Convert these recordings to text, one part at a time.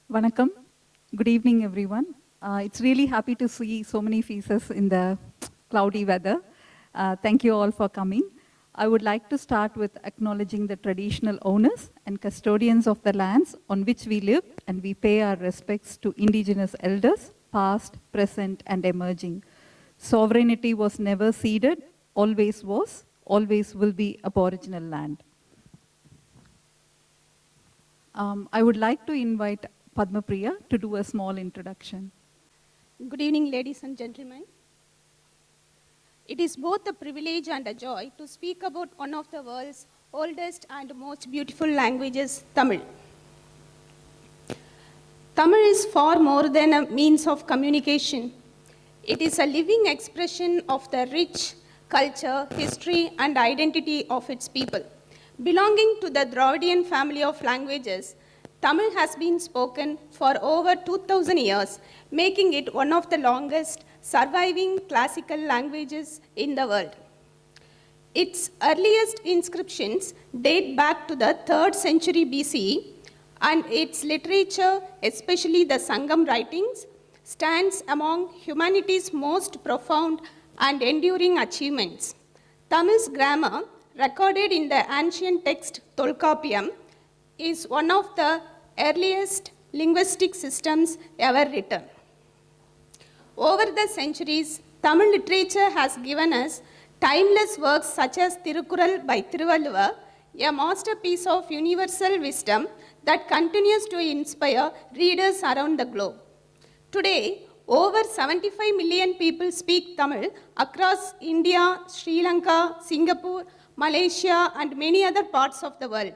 Vanakkam. Good evening, everyone. It's really happy to see so many faces in the cloudy weather. Thank you all for coming. I would like to start with acknowledging the traditional owners and custodians of the lands on which we live, and we pay our respects to indigenous elders, past, present, and emerging. Sovereignty was never ceded, always was, always will be Aboriginal land. I would like to invite Padma Priya to do a small introduction. Good evening, ladies and gentlemen. It is both a privilege and a joy to speak about one of the world's oldest and most beautiful languages, Tamil. Tamil is far more than a means of communication. It is a living expression of the rich culture, history, and identity of its people. Belonging to the Dravidian family of languages, Tamil has been spoken for over 2,000 years, making it one of the longest surviving classical languages in the world. Its earliest inscriptions date back to the 3rd century BCE, and its literature, especially the Sangam writings, stands among humanity's most profound and enduring achievements. Tamil's grammar, recorded in the ancient text Tolkappiyam, is one of the earliest linguistic systems ever written. Over the centuries, Tamil literature has given us timeless works such as Tirukkural by Thiruvalluvar, a masterpiece of universal wisdom that continues to inspire readers around the globe. Today, over 75 million people speak Tamil across India, Sri Lanka, Singapore, Malaysia, and many other parts of the world.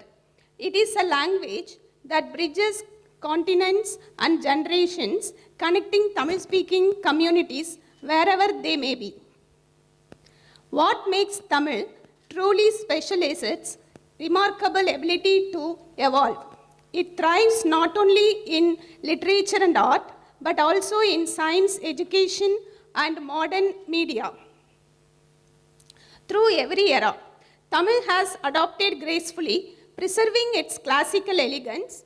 It is a language that bridges continents and generations, connecting Tamil-speaking communities wherever they may be. What makes Tamil truly special is its remarkable ability to evolve. It thrives not only in literature and art, but also in science, education, and modern media. Through every era, Tamil has adopted gracefully, preserving its classical elegance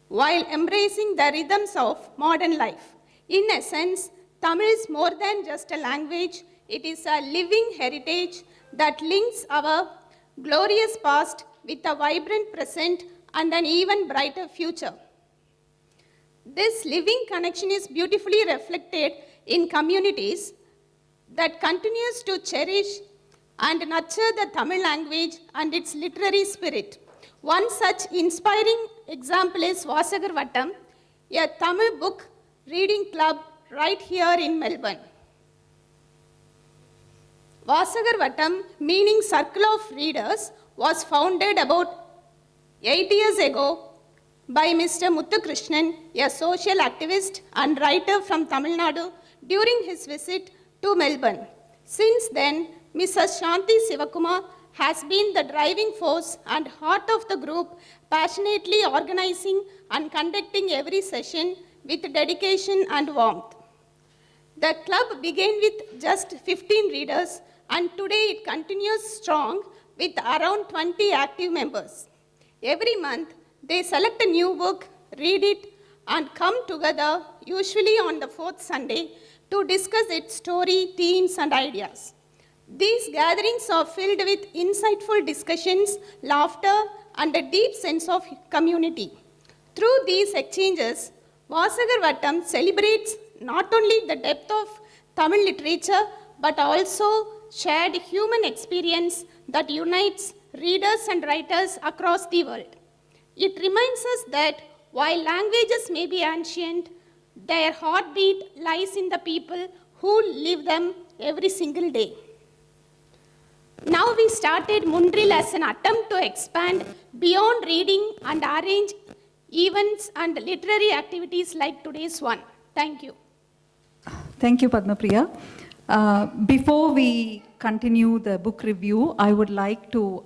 while embracing the rhythms of modern life. In essence, Tamil is more than just a language, it is a living heritage that links our glorious past with a vibrant present and an even brighter future. This living connection is beautifully reflected in communities that continues to cherish and nurture the Tamil language and its literary spirit. One such inspiring example is Vasagar Vattam, a Tamil book reading club right here in Melbourne. Vasagar Vattam, meaning Circle of Readers, was founded about 8 years ago by Mr. Muthukrishnan, a social activist and writer from Tamil Nadu, during his visit to Melbourne. Since then, Mrs. Shanti Sivakumar has been the driving force and heart of the group, passionately organizing and conducting every session with dedication and warmth. The club began with just 15 readers, and today it continues strong with around 20 active members. Every month, they select a new book, read it, and come together, usually on the 4th Sunday, to discuss its story, themes, and ideas. These gatherings are filled with insightful discussions, laughter, and a deep sense of community. Through these exchanges, Vasagar Vattam celebrates not only the depth of Tamil literature, but also shared human experience that unites readers and writers across the world. It reminds us that while languages may be ancient, their heartbeat lies in the people who live them every single day. Now we started Mundril as an attempt to expand beyond reading and arrange events and literary activities like today's one. Thank you. Thank you, Padma Priya. Before we continue the book review, I would like to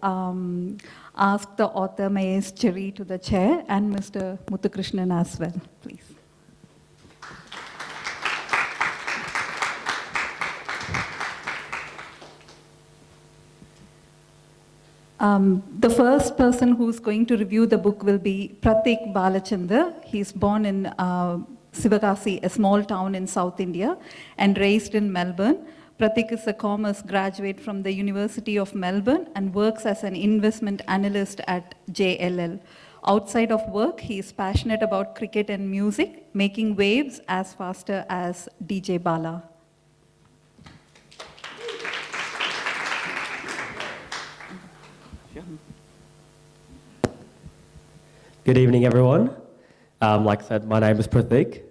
ask the Author Mayase Jere to the chair and Mr. Muthukrishnan as well, please. The first person who's going to review the book will be Pratik Balachandra. He's born in Sivagasi, a small town in South India, and raised in Melbourne. Pratik is a commerce graduate from the University of Melbourne and works as an investment analyst at JLL. Outside of work, he is passionate about cricket and music, making waves as faster as DJ Bala. Good evening, everyone. Like I said, my name is Pratik.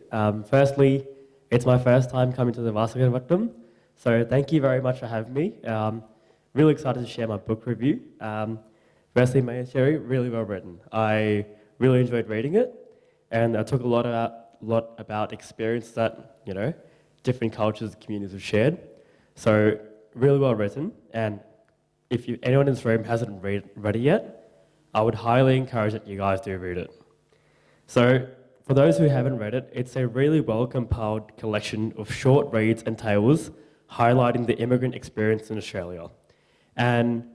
Firstly, it's my first time coming to the Vasagar Vattam, so thank you very much for having me. Really excited to share my book review. Firstly, Mayase Jere, really well written. I really enjoyed reading it, and I took a lot about experience that, different cultures and communities have shared. So, really well written, and if anyone in this room hasn't read it yet, I would highly encourage that you guys do read it. So, for those who haven't read it, it's a really well-compiled collection of short reads and tales highlighting the immigrant experience in Australia. And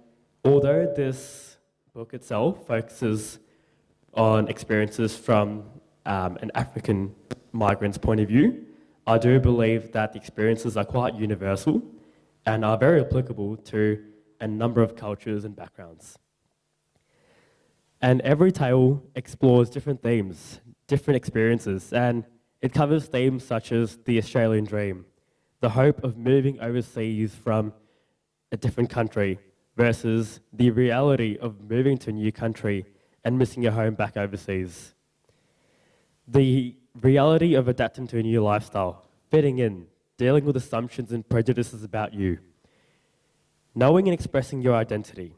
although this book itself focuses on experiences from an African migrant's point of view, I do believe that the experiences are quite universal and are very applicable to a number of cultures and backgrounds. And every tale explores different themes, different experiences, and it covers themes such as the Australian dream, the hope of moving overseas from a different country versus the reality of moving to a new country and missing your home back overseas. The reality of adapting to a new lifestyle, fitting in, dealing with assumptions and prejudices about you, knowing and expressing your identity,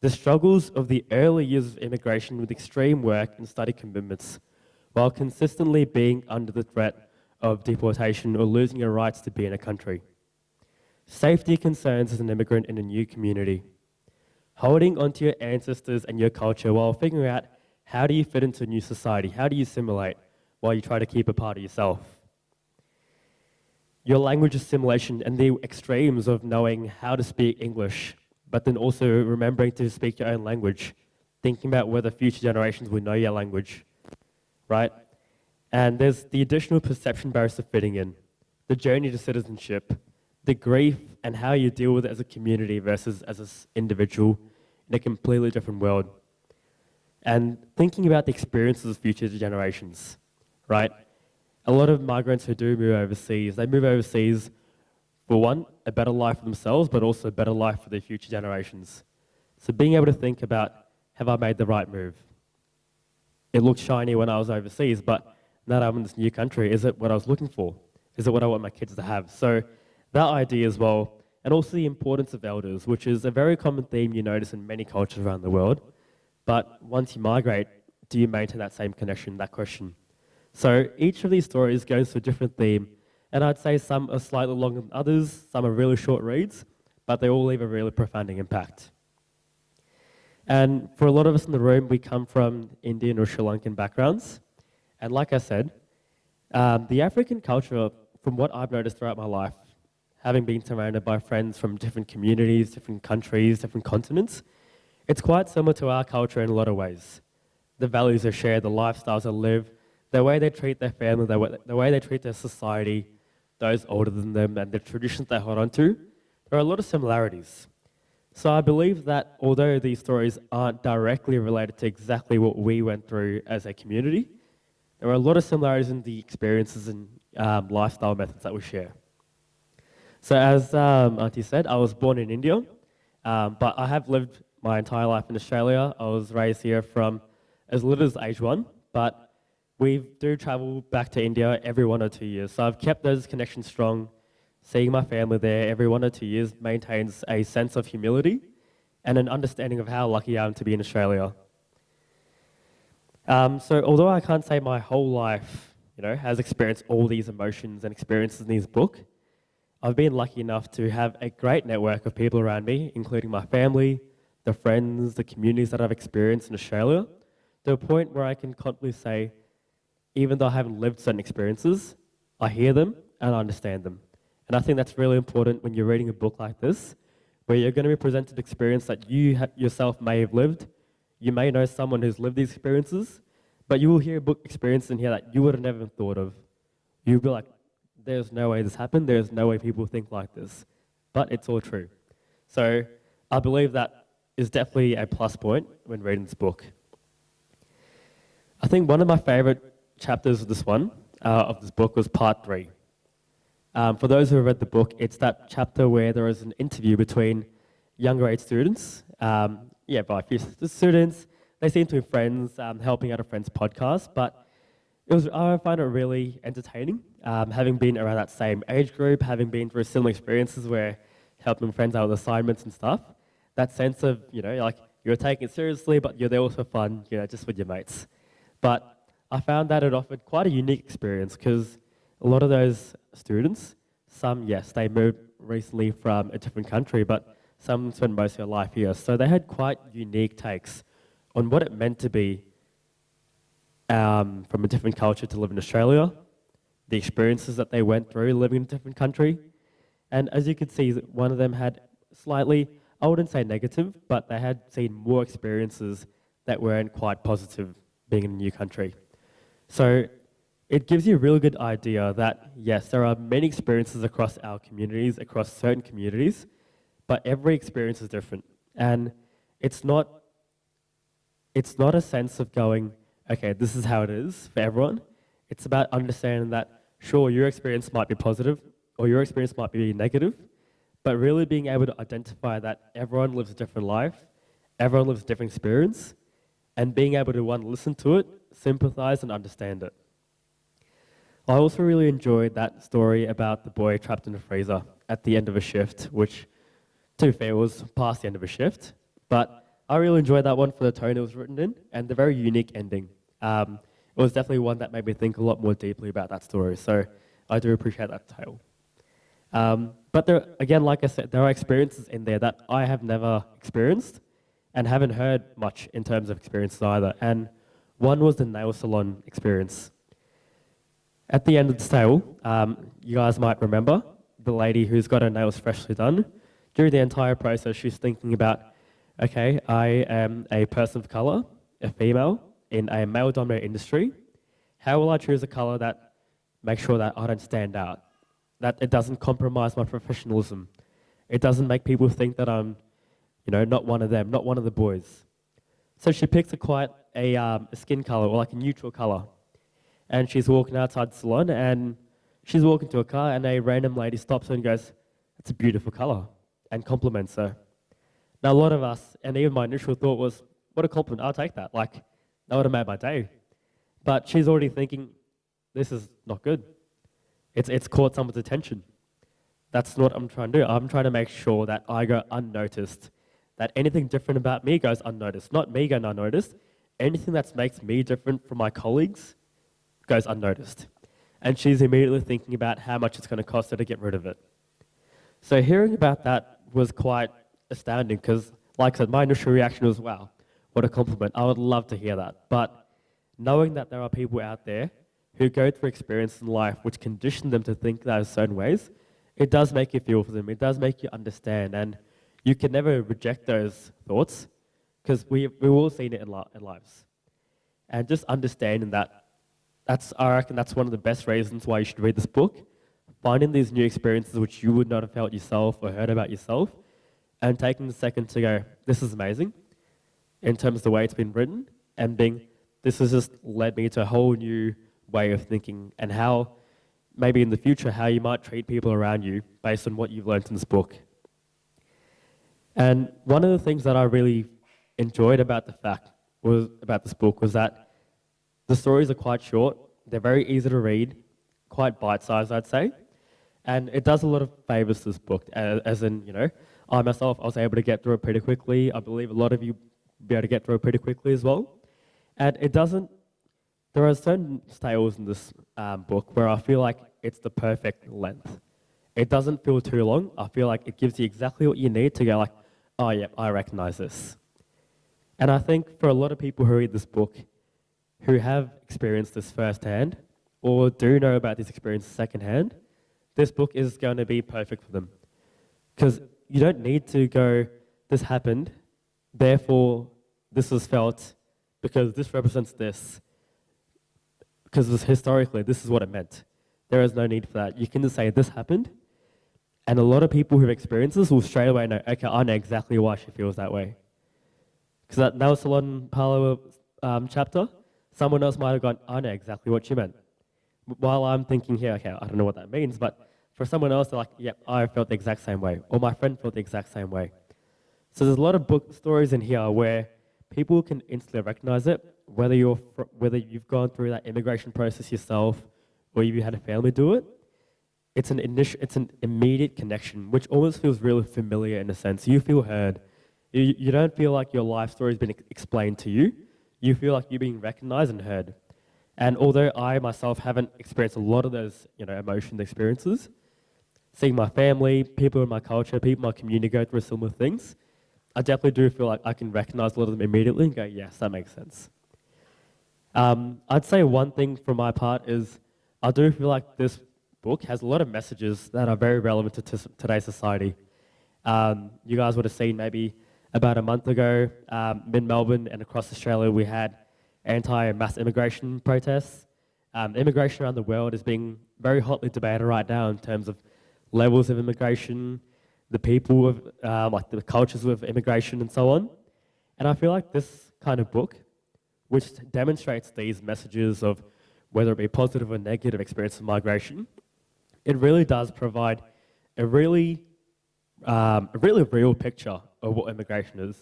the struggles of the early years of immigration with extreme work and study commitments, while consistently being under the threat of deportation or losing your rights to be in a country. Safety concerns as an immigrant in a new community. Holding onto your ancestors and your culture while figuring out how do you fit into a new society, how do you assimilate while you try to keep a part of yourself. Your language assimilation and the extremes of knowing how to speak English, but then also remembering to speak your own language, thinking about whether future generations will know your language, right? And there's the additional perception barriers to fitting in, the journey to citizenship, the grief and how you deal with it as a community versus as an individual in a completely different world. And thinking about the experiences of future generations, right? A lot of migrants who do move overseas, they move overseas for one, a better life for themselves, but also a better life for their future generations. So being able to think about, have I made the right move? It looked shiny when I was overseas, but now that I'm in this new country, is it what I was looking for? Is it what I want my kids to have? So that idea as well, and also the importance of elders, which is a very common theme you notice in many cultures around the world. But once you migrate, do you maintain that same connection, that question? So each of these stories goes to a different theme, and I'd say some are slightly longer than others, some are really short reads, but they all leave a really profound impact. And for a lot of us in the room, we come from Indian or Sri Lankan backgrounds. And like I said, the African culture, from what I've noticed throughout my life, having been surrounded by friends from different communities, different countries, different continents, it's quite similar to our culture in a lot of ways. The values are shared, the lifestyles are lived, the way they treat their family, the way they treat their society, those older than them, and the traditions they hold on to, there are a lot of similarities. So I believe that although these stories aren't directly related to exactly what we went through as a community, there are a lot of similarities in the experiences and lifestyle methods that we share. So as Auntie said, I was born in India, but I have lived my entire life in Australia. I was raised here from as little as age 1, but we do travel back to India every 1 or 2 years. So I've kept those connections strong. Seeing my family there every 1 or 2 years maintains a sense of humility and an understanding of how lucky I am to be in Australia. So although I can't say my whole life, has experienced all these emotions and experiences in this book, I've been lucky enough to have a great network of people around me, including my family, the friends, the communities that I've experienced in Australia, to a point where I can confidently say, even though I haven't lived certain experiences, I hear them and I understand them. And I think that's really important when you're reading a book like this, where you're going to be presented experience that you yourself may have lived. You may know someone who's lived these experiences, but you will hear a book experience in here that you would have never thought of. You'll be like, there's no way this happened, there's no way people think like this. But it's all true. So I believe that is definitely a plus point when reading this book. I think one of my favorite chapters of this book was part 3. For those who have read the book, it's that chapter where there is an interview between younger age students, by a few students. They seem to be friends, helping out a friend's podcast, but I find it really entertaining, having been around that same age group, having been through similar experiences where helping friends out with assignments and stuff. That sense of, like you're taking it seriously, but you're there also for fun, just with your mates. But I found that it offered quite a unique experience because a lot of those students, some, yes, they moved recently from a different country, but some spent most of their life here. So they had quite unique takes on what it meant to be from a different culture to live in Australia, the experiences that they went through living in a different country. And as you can see, one of them had slightly, I wouldn't say negative, but they had seen more experiences that weren't quite positive being in a new country. So it gives you a really good idea that, yes, there are many experiences across our communities, across certain communities, but every experience is different. And it's not a sense of going, okay, this is how it is for everyone. It's about understanding that, sure, your experience might be positive or your experience might be negative, but really being able to identify that everyone lives a different life, everyone lives a different experience, and being able to, one, listen to it, sympathize, and understand it. I also really enjoyed that story about the boy trapped in a freezer at the end of a shift, which, to be fair, was past the end of a shift. But I really enjoyed that one for the tone it was written in and the very unique ending. It was definitely one that made me think a lot more deeply about that story. So I do appreciate that tale. But there, again, like I said, there are experiences in there that I have never experienced and haven't heard much in terms of experiences either. And one was the nail salon experience. At the end of the tale, you guys might remember the lady who's got her nails freshly done. During the entire process, she's thinking about, okay, I am a person of color, a female, in a male-dominated industry. How will I choose a color that makes sure that I don't stand out, that it doesn't compromise my professionalism, it doesn't make people think that I'm, not one of them, not one of the boys. So she picks a skin color, or like a neutral color. And she's walking outside the salon, and she's walking to a car, and a random lady stops her and goes, "It's a beautiful color," and compliments her. Now, a lot of us, and even my initial thought was, what a compliment, I'll take that. Like, that would have made my day. But she's already thinking, this is not good. It's caught someone's attention. That's not what I'm trying to do. I'm trying to make sure that I go unnoticed, that anything different about me goes unnoticed. Not me going unnoticed. Anything that makes me different from my colleagues goes unnoticed. And she's immediately thinking about how much it's going to cost her to get rid of it. So hearing about that was quite astounding because, like I said, my initial reaction was, wow, what a compliment. I would love to hear that. But knowing that there are people out there who go through experiences in life which condition them to think those certain ways, it does make you feel for them. It does make you understand. And you can never reject those thoughts because we've all seen it in lives. And just understanding that, I reckon that's one of the best reasons why you should read this book. Finding these new experiences which you would not have felt yourself or heard about yourself, and taking the second to go, this is amazing, in terms of the way it's been written, and this has just led me to a whole new way of thinking, and how, maybe in the future, how you might treat people around you based on what you've learned in this book. And one of the things that I really enjoyed about this book was that the stories are quite short, they're very easy to read, quite bite-sized, I'd say, and it does a lot of favours to this book, as in, I myself, I was able to get through it pretty quickly. I believe a lot of you will be able to get through it pretty quickly as well. And there are certain tales in this book where I feel like it's the perfect length. It doesn't feel too long. I feel like it gives you exactly what you need to go like, oh yeah, I recognise this. And I think for a lot of people who read this book, who have experienced this firsthand, or do know about this experience secondhand, this book is going to be perfect for them. Because you don't need to go, this happened, therefore this was felt because this represents this, because historically this is what it meant. There is no need for that. You can just say this happened, and a lot of people who've experienced this will straight away know, okay, I know exactly why she feels that way. Because that was Salon Palo chapter, someone else might have gone, I know exactly what you meant. While I'm thinking here, okay, I don't know what that means, but for someone else, they're like, yep, I felt the exact same way, or my friend felt the exact same way. So there's a lot of book stories in here where people can instantly recognize it, whether you've gone through that immigration process yourself, or you had a family do it. It's an immediate connection, which almost feels really familiar in a sense. You feel heard. You don't feel like your life story has been explained to you. You feel like you're being recognized and heard. And although I myself haven't experienced a lot of those, emotional experiences, seeing my family, people in my culture, people in my community go through similar things, I definitely do feel like I can recognize a lot of them immediately and go, yes, that makes sense. I'd say one thing from my part is I do feel like this book has a lot of messages that are very relevant to today's society. You guys would have seen maybe about a month ago in Melbourne and across Australia we had anti-mass immigration protests. Immigration around the world is being very hotly debated right now in terms of levels of immigration, the people of, like the cultures of immigration and so on. And I feel like this kind of book, which demonstrates these messages of whether it be positive or negative experience of migration, it really does provide a really real picture of what immigration is.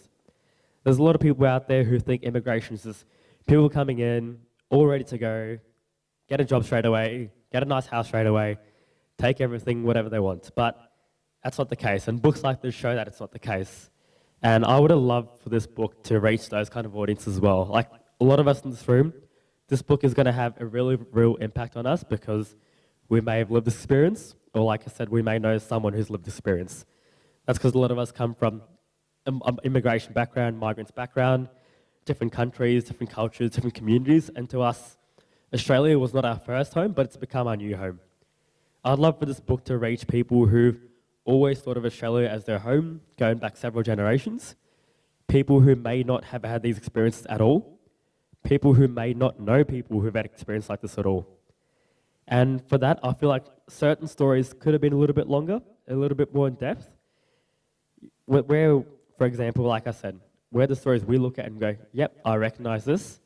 There's a lot of people out there who think immigration is just people coming in, all ready to go, get a job straight away, get a nice house straight away, take everything, whatever they want. But that's not the case, and books like this show that it's not the case. And I would have loved for this book to reach those kind of audiences as well. Like a lot of us in this room, this book is going to have a really real impact on us because we may have lived this experience, or like I said, we may know someone who's lived this experience. That's because a lot of us come from immigration background, migrants background, different countries, different cultures, different communities, and to us, Australia was not our first home, but it's become our new home. I'd love for this book to reach people who've always thought of Australia as their home, going back several generations, people who may not have had these experiences at all, people who may not know people who've had experience like this at all. And for that, I feel like certain stories could have been a little bit longer, a little bit more in depth, where, for example, like I said, where the stories we look at and go, yep, I recognize this,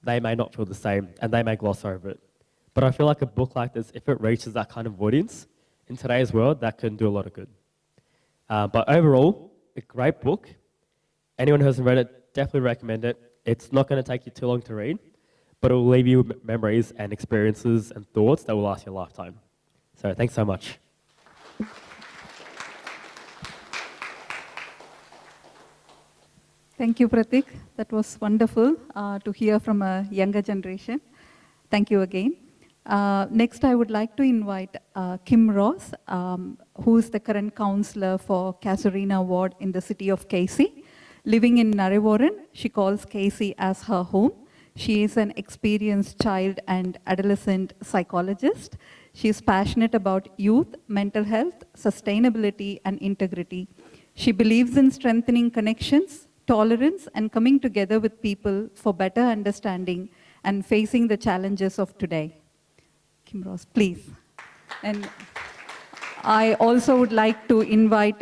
they may not feel the same, and they may gloss over it. But I feel like a book like this, if it reaches that kind of audience, in today's world, that can do a lot of good. But overall, a great book. Anyone who hasn't read it, definitely recommend it. It's not going to take you too long to read, but it will leave you with memories and experiences and thoughts that will last you a lifetime. So thanks so much. Thank you, Pratik. That was wonderful to hear from a younger generation. Thank you again. Next, I would like to invite Kim Ross, who is the current councillor for Casuarina Ward in the city of Casey. Living in Narrewarren, she calls Casey as her home. She is an experienced child and adolescent psychologist. She is passionate about youth, mental health, sustainability, and integrity. She believes in strengthening connections, tolerance, and coming together with people for better understanding and facing the challenges of today. Kim Ross, please. And I also would like to invite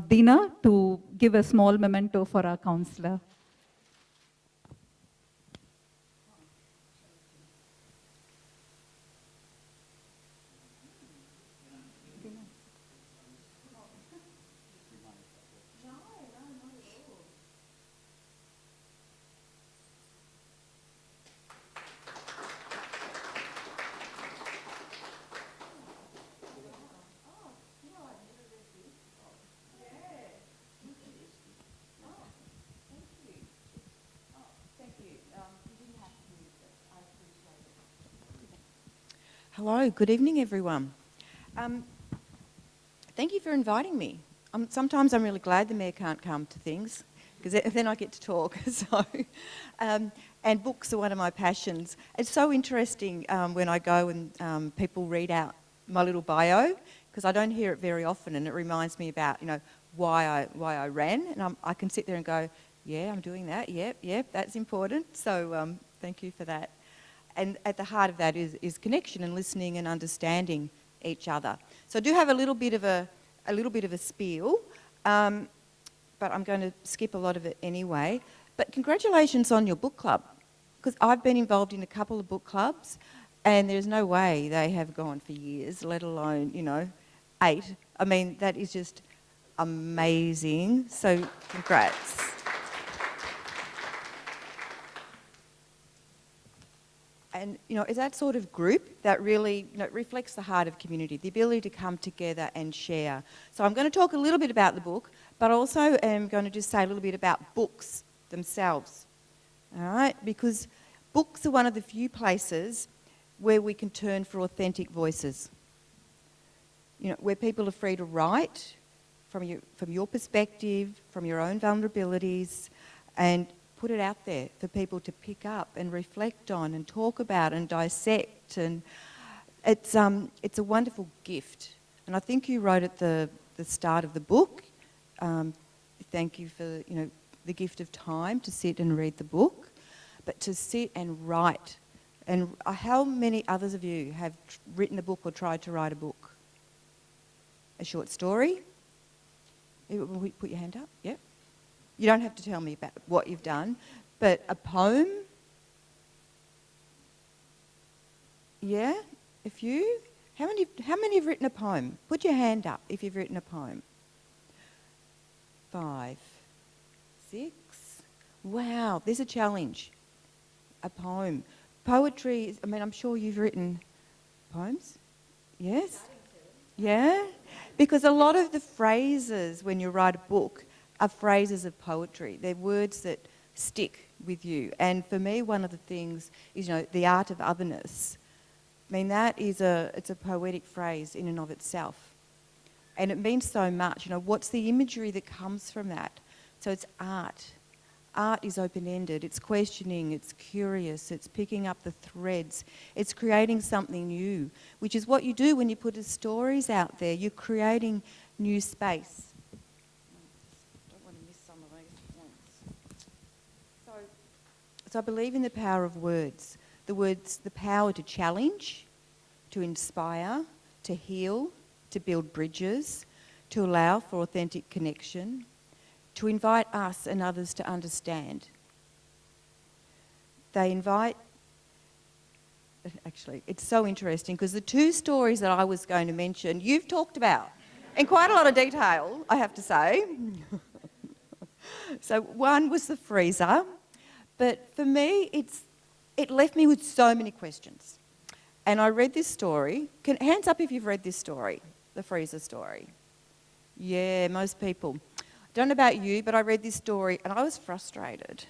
Dina to give a small memento for our councillor. Hello, good evening everyone. Thank you for inviting me. Sometimes I'm really glad the Mayor can't come to things because then I get to talk. And books are one of my passions. It's so interesting when I go and people read out my little bio because I don't hear it very often, and it reminds me about, why I ran, and I can sit there and go, yeah, I'm doing that, yep, that's important. So thank you for that. And at the heart of that is connection and listening and understanding each other. So I do have a little bit of a spiel, but I'm going to skip a lot of it anyway. But congratulations on your book club, because I've been involved in a couple of book clubs, and there's no way they have gone for years, let alone, 8. I mean, that is just amazing. So congrats. And, it's that sort of group that really reflects the heart of community, the ability to come together and share. So I'm going to talk a little bit about the book, but also am going to just say a little bit about books themselves. All right? Because books are one of the few places where we can turn for authentic voices. Where people are free to write from your perspective, from your own vulnerabilities, and put it out there for people to pick up and reflect on and talk about and dissect. And it's a wonderful gift. And I think you wrote at the start of the book, thank you for the gift of time to sit and read the book, but to sit and write. And how many others of you have written a book or tried to write a book? A short story? Put your hand up, yep. You don't have to tell me about what you've done, but a poem? Yeah, a few? How many have written a poem? Put your hand up if you've written a poem. 5, 6. Wow, there's a challenge. A poem. Poetry, I'm sure you've written poems? Yes? Yeah? Because a lot of the phrases when you write a book are phrases of poetry. They're words that stick with you. And for me, one of the things is, the art of otherness. That is it's a poetic phrase in and of itself. And it means so much. What's the imagery that comes from that? So it's art. Art is open-ended. It's questioning, it's curious, it's picking up the threads. It's creating something new, which is what you do when you put the stories out there. You're creating new space. So I believe in the power of words. The power to challenge, to inspire, to heal, to build bridges, to allow for authentic connection, to invite us and others to understand. Actually, it's so interesting because the 2 stories that I was going to mention, you've talked about in quite a lot of detail, I have to say. So one was the freezer. But for me, it left me with so many questions. And I read this story. Hands up if you've read this story, the freezer story. Yeah, most people. I don't know about you, but I read this story and I was frustrated.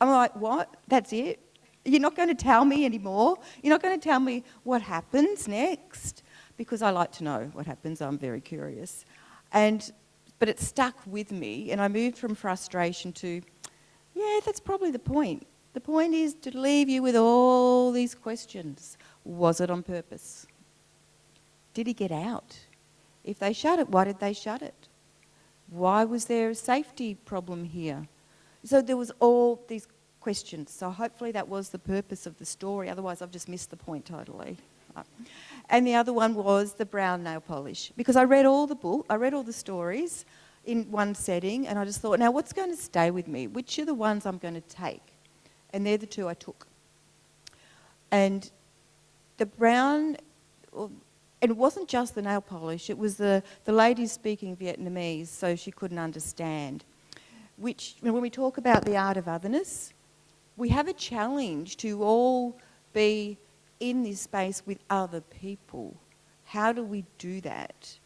I'm like, what? That's it? You're not going to tell me anymore? You're not going to tell me what happens next? Because I like to know what happens. I'm very curious. But it stuck with me, and I moved from frustration to, yeah, that's probably the point. The point is to leave you with all these questions. Was it on purpose? Did he get out? If they shut it, why did they shut it? Why was there a safety problem here? So there was all these questions. So hopefully that was the purpose of the story. Otherwise, I've just missed the point totally. And the other one was the brown nail polish. Because I read all the stories in one setting, and I just thought, now what's going to stay with me? Which are the ones I'm going to take? And they're the 2 I took. And the brown, and it wasn't just the nail polish, it was the lady speaking Vietnamese, so she couldn't understand. Which, when we talk about the art of otherness, we have a challenge to all be in this space with other people. How do we do that?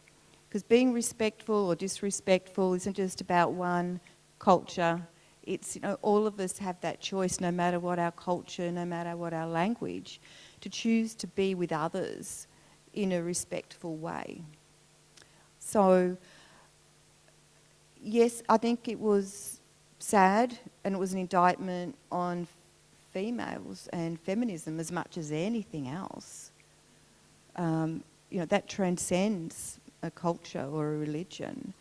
Because being respectful or disrespectful isn't just about one culture. It's, all of us have that choice, no matter what our culture, no matter what our language, to choose to be with others in a respectful way. So, yes, I think it was sad, and it was an indictment on females and feminism as much as anything else. That transcends a culture or a religion,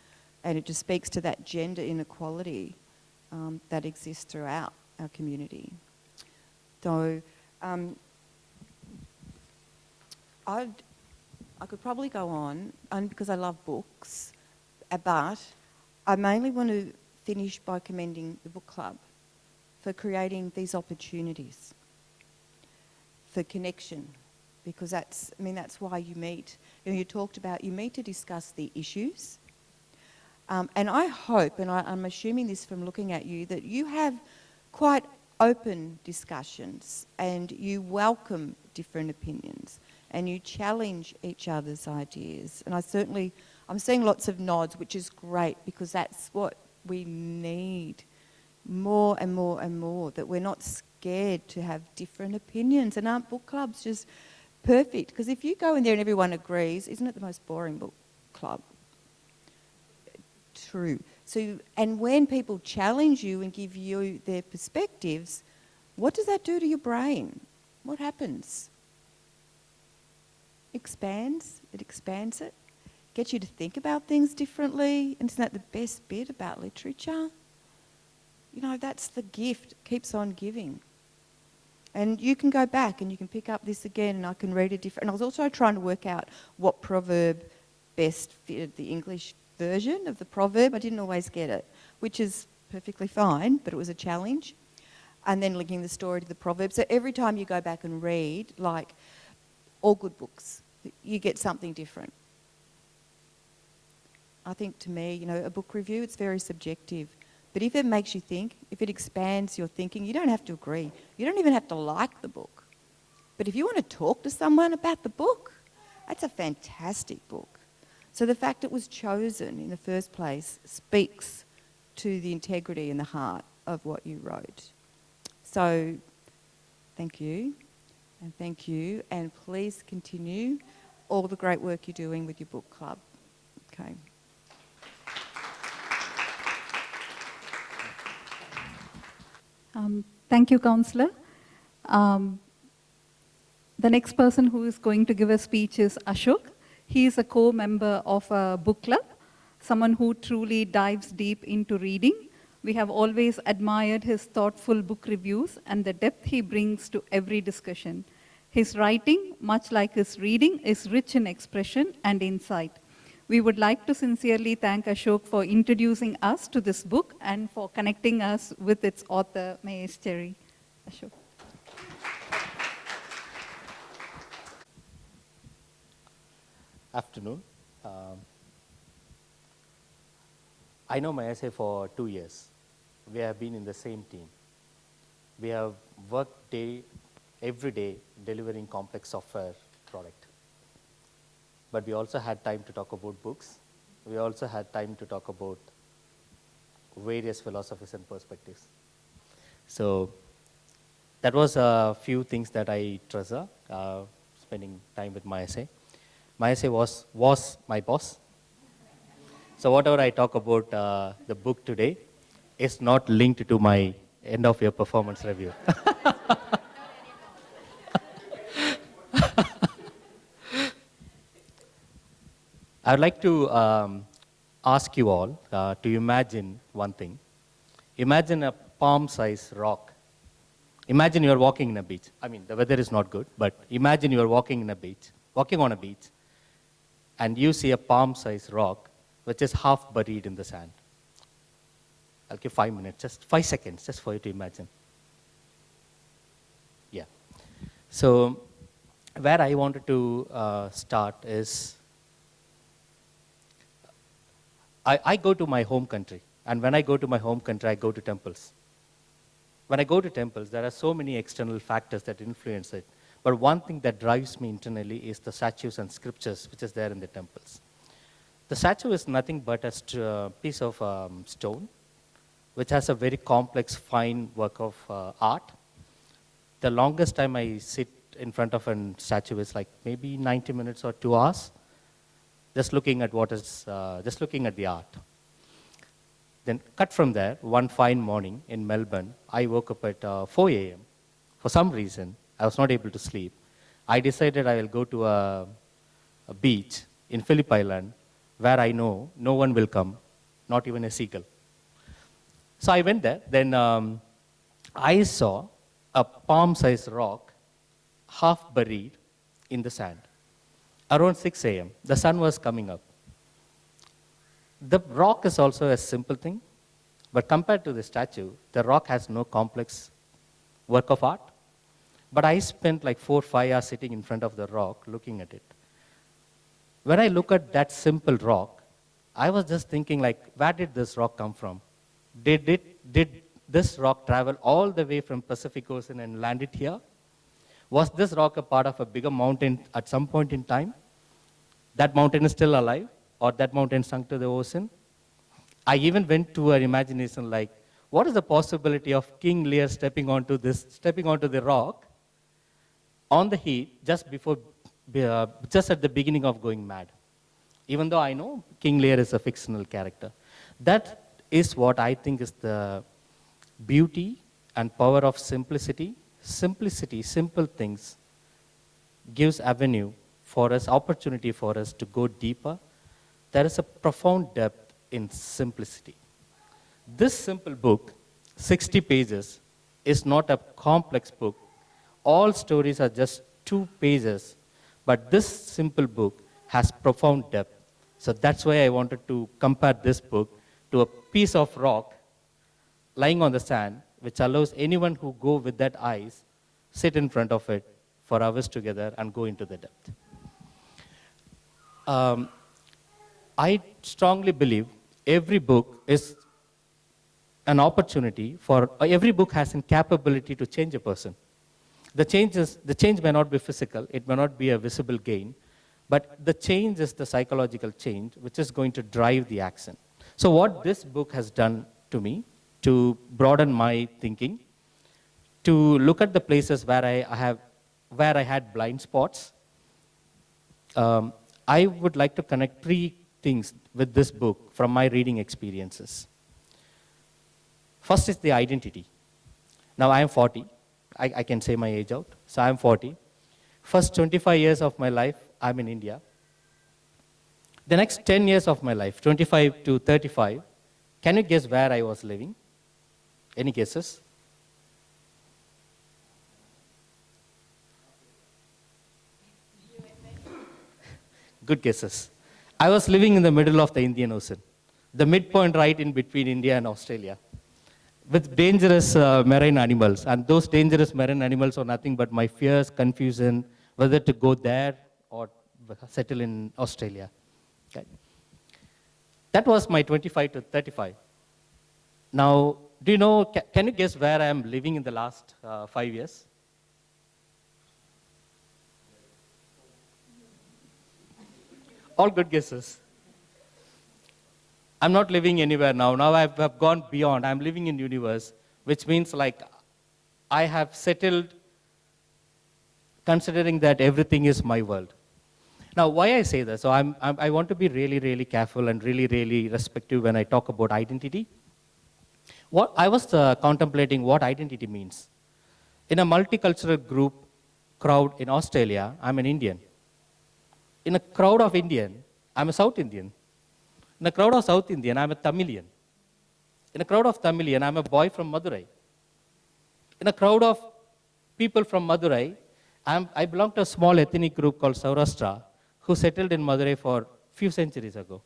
and it just speaks to that gender inequality that exists throughout our community. So I could probably go on, only because I love books, but I mainly want to finish by commending the book club for creating these opportunities for connection, because that's why you meet. You talked about you meet to discuss the issues, and I hope, and I'm assuming this from looking at you, that you have quite open discussions and you welcome different opinions and you challenge each other's ideas. And I'm seeing lots of nods, which is great, because that's what we need more and more and more, that we're not scared to have different opinions. And aren't book clubs just perfect? Because if you go in there and everyone agrees, isn't it the most boring book club? True. So, and when people challenge you and give you their perspectives, what does that do to your brain? What happens? It expands it, gets you to think about things differently. And isn't that the best bit about literature? You know, that's the gift, it keeps on giving. And you can go back and you can pick up this again, and I can read a different. And I was also trying to work out what proverb best fitted the English version of the proverb. I didn't always get it, which is perfectly fine, but it was a challenge. And then linking the story to the proverb. So every time you go back and read, like all good books, you get something different. I think, to me, you know, a book review, it's very subjective. But if it makes you think, if it expands your thinking, you don't have to agree. You don't even have to like the book. But if you want to talk to someone about the book, that's a fantastic book. So the fact it was chosen in the first place speaks to the integrity and the heart of what you wrote. So thank you, and please continue all the great work you're doing with your book club. Okay. Thank you, Councillor. The next person who is going to give a speech is Ashok. He is a co-member of a book club, someone who truly dives deep into reading. We have always admired his thoughtful book reviews and the depth he brings to every discussion. His writing, much like his reading, is rich in expression and insight. We would like to sincerely thank Ashok for introducing us to this book and for connecting us with its author, Mayase Jere. Ashok. Afternoon. I know Mayase for 2 years. We have been in the same team. We have worked every day delivering complex software product. But we also had time to talk about books. We also had time to talk about various philosophies and perspectives. So that was a few things that I treasure, spending time with Mayase. Mayase was my boss. So whatever I talk about the book today is not linked to my end of year performance review. I would like to ask you all to imagine one thing. Imagine a palm-sized rock. Imagine you are walking in a beach. I mean, the weather is not good, but imagine you are walking on a beach, and you see a palm-sized rock which is half buried in the sand. I'll give 5 minutes, just 5 seconds, just for you to imagine. Yeah. So where I wanted to start is, I go to my home country, and when I go to my home country, I go to temples. When I go to temples, there are so many external factors that influence it. But one thing that drives me internally is the statues and scriptures which is there in the temples. The statue is nothing but a piece of stone which has a very complex, fine work of art. The longest time I sit in front of a statue is like maybe 90 minutes or 2 hours, just looking at just looking at the art. Then cut from there, one fine morning in Melbourne, I woke up at 4 a.m. For some reason, I was not able to sleep. I decided I will go to a beach in Phillip Island where I know no one will come, not even a seagull. So I went there. Then I saw a palm-sized rock half buried in the sand. Around 6 a.m., the sun was coming up. The rock is also a simple thing, but compared to the statue, the rock has no complex work of art. But I spent like 4 or 5 hours sitting in front of the rock looking at it. When I look at that simple rock, I was just thinking like, where did this rock come from? Did this rock travel all the way from Pacific Ocean and land it here? Was this rock a part of a bigger mountain at some point in time? That mountain is still alive, or that mountain sunk to the ocean? I even went to an imagination like, what is the possibility of King Lear stepping onto the rock on the heat just at the beginning of going mad? Even though I know King Lear is a fictional character. That is what I think is the beauty and power of simplicity. Simplicity, simple things, gives avenue for us, opportunity for us to go deeper. There is a profound depth in simplicity. This simple book, 60 pages, is not a complex book. All stories are just 2 pages, but this simple book has profound depth. So that's why I wanted to compare this book to a piece of rock lying on the sand, which allows anyone who go with that eyes, sit in front of it for hours together and go into the depth. I strongly believe every book is an opportunity for, every book has a capability to change a person. The change may not be physical, it may not be a visible gain, but the change is the psychological change which is going to drive the action. So what this book has done to me, to broaden my thinking, to look at the places where I had blind spots, I would like to connect 3 things with this book from my reading experiences. First is the identity. Now I am 40. I can say my age out. So I am 40. First 25 years of my life, I'm in India. The next 10 years of my life, 25 to 35, can you guess where I was living? Any guesses? Good guesses. I was living in the middle of the Indian Ocean, the midpoint right in between India and Australia, with dangerous marine animals. And those dangerous marine animals are nothing but my fears, confusion, whether to go there or settle in Australia. Okay. That was my 25 to 35. Now, do you know, can you guess where I am living in the last 5 years? All good guesses. I'm not living anywhere now. Now I've gone beyond. I'm living in universe, which means like I have settled considering that everything is my world. Now, why I say this? So I want to be really, really careful and really, really respectful when I talk about identity. What I was contemplating what identity means. In a multicultural group crowd in Australia, I'm an Indian. In a crowd of Indian, I'm a South Indian. In a crowd of South Indian, I'm a Tamilian. In a crowd of Tamilian, I'm a boy from Madurai. In a crowd of people from Madurai, I belong to a small ethnic group called Saurashtra, who settled in Madurai for few centuries ago.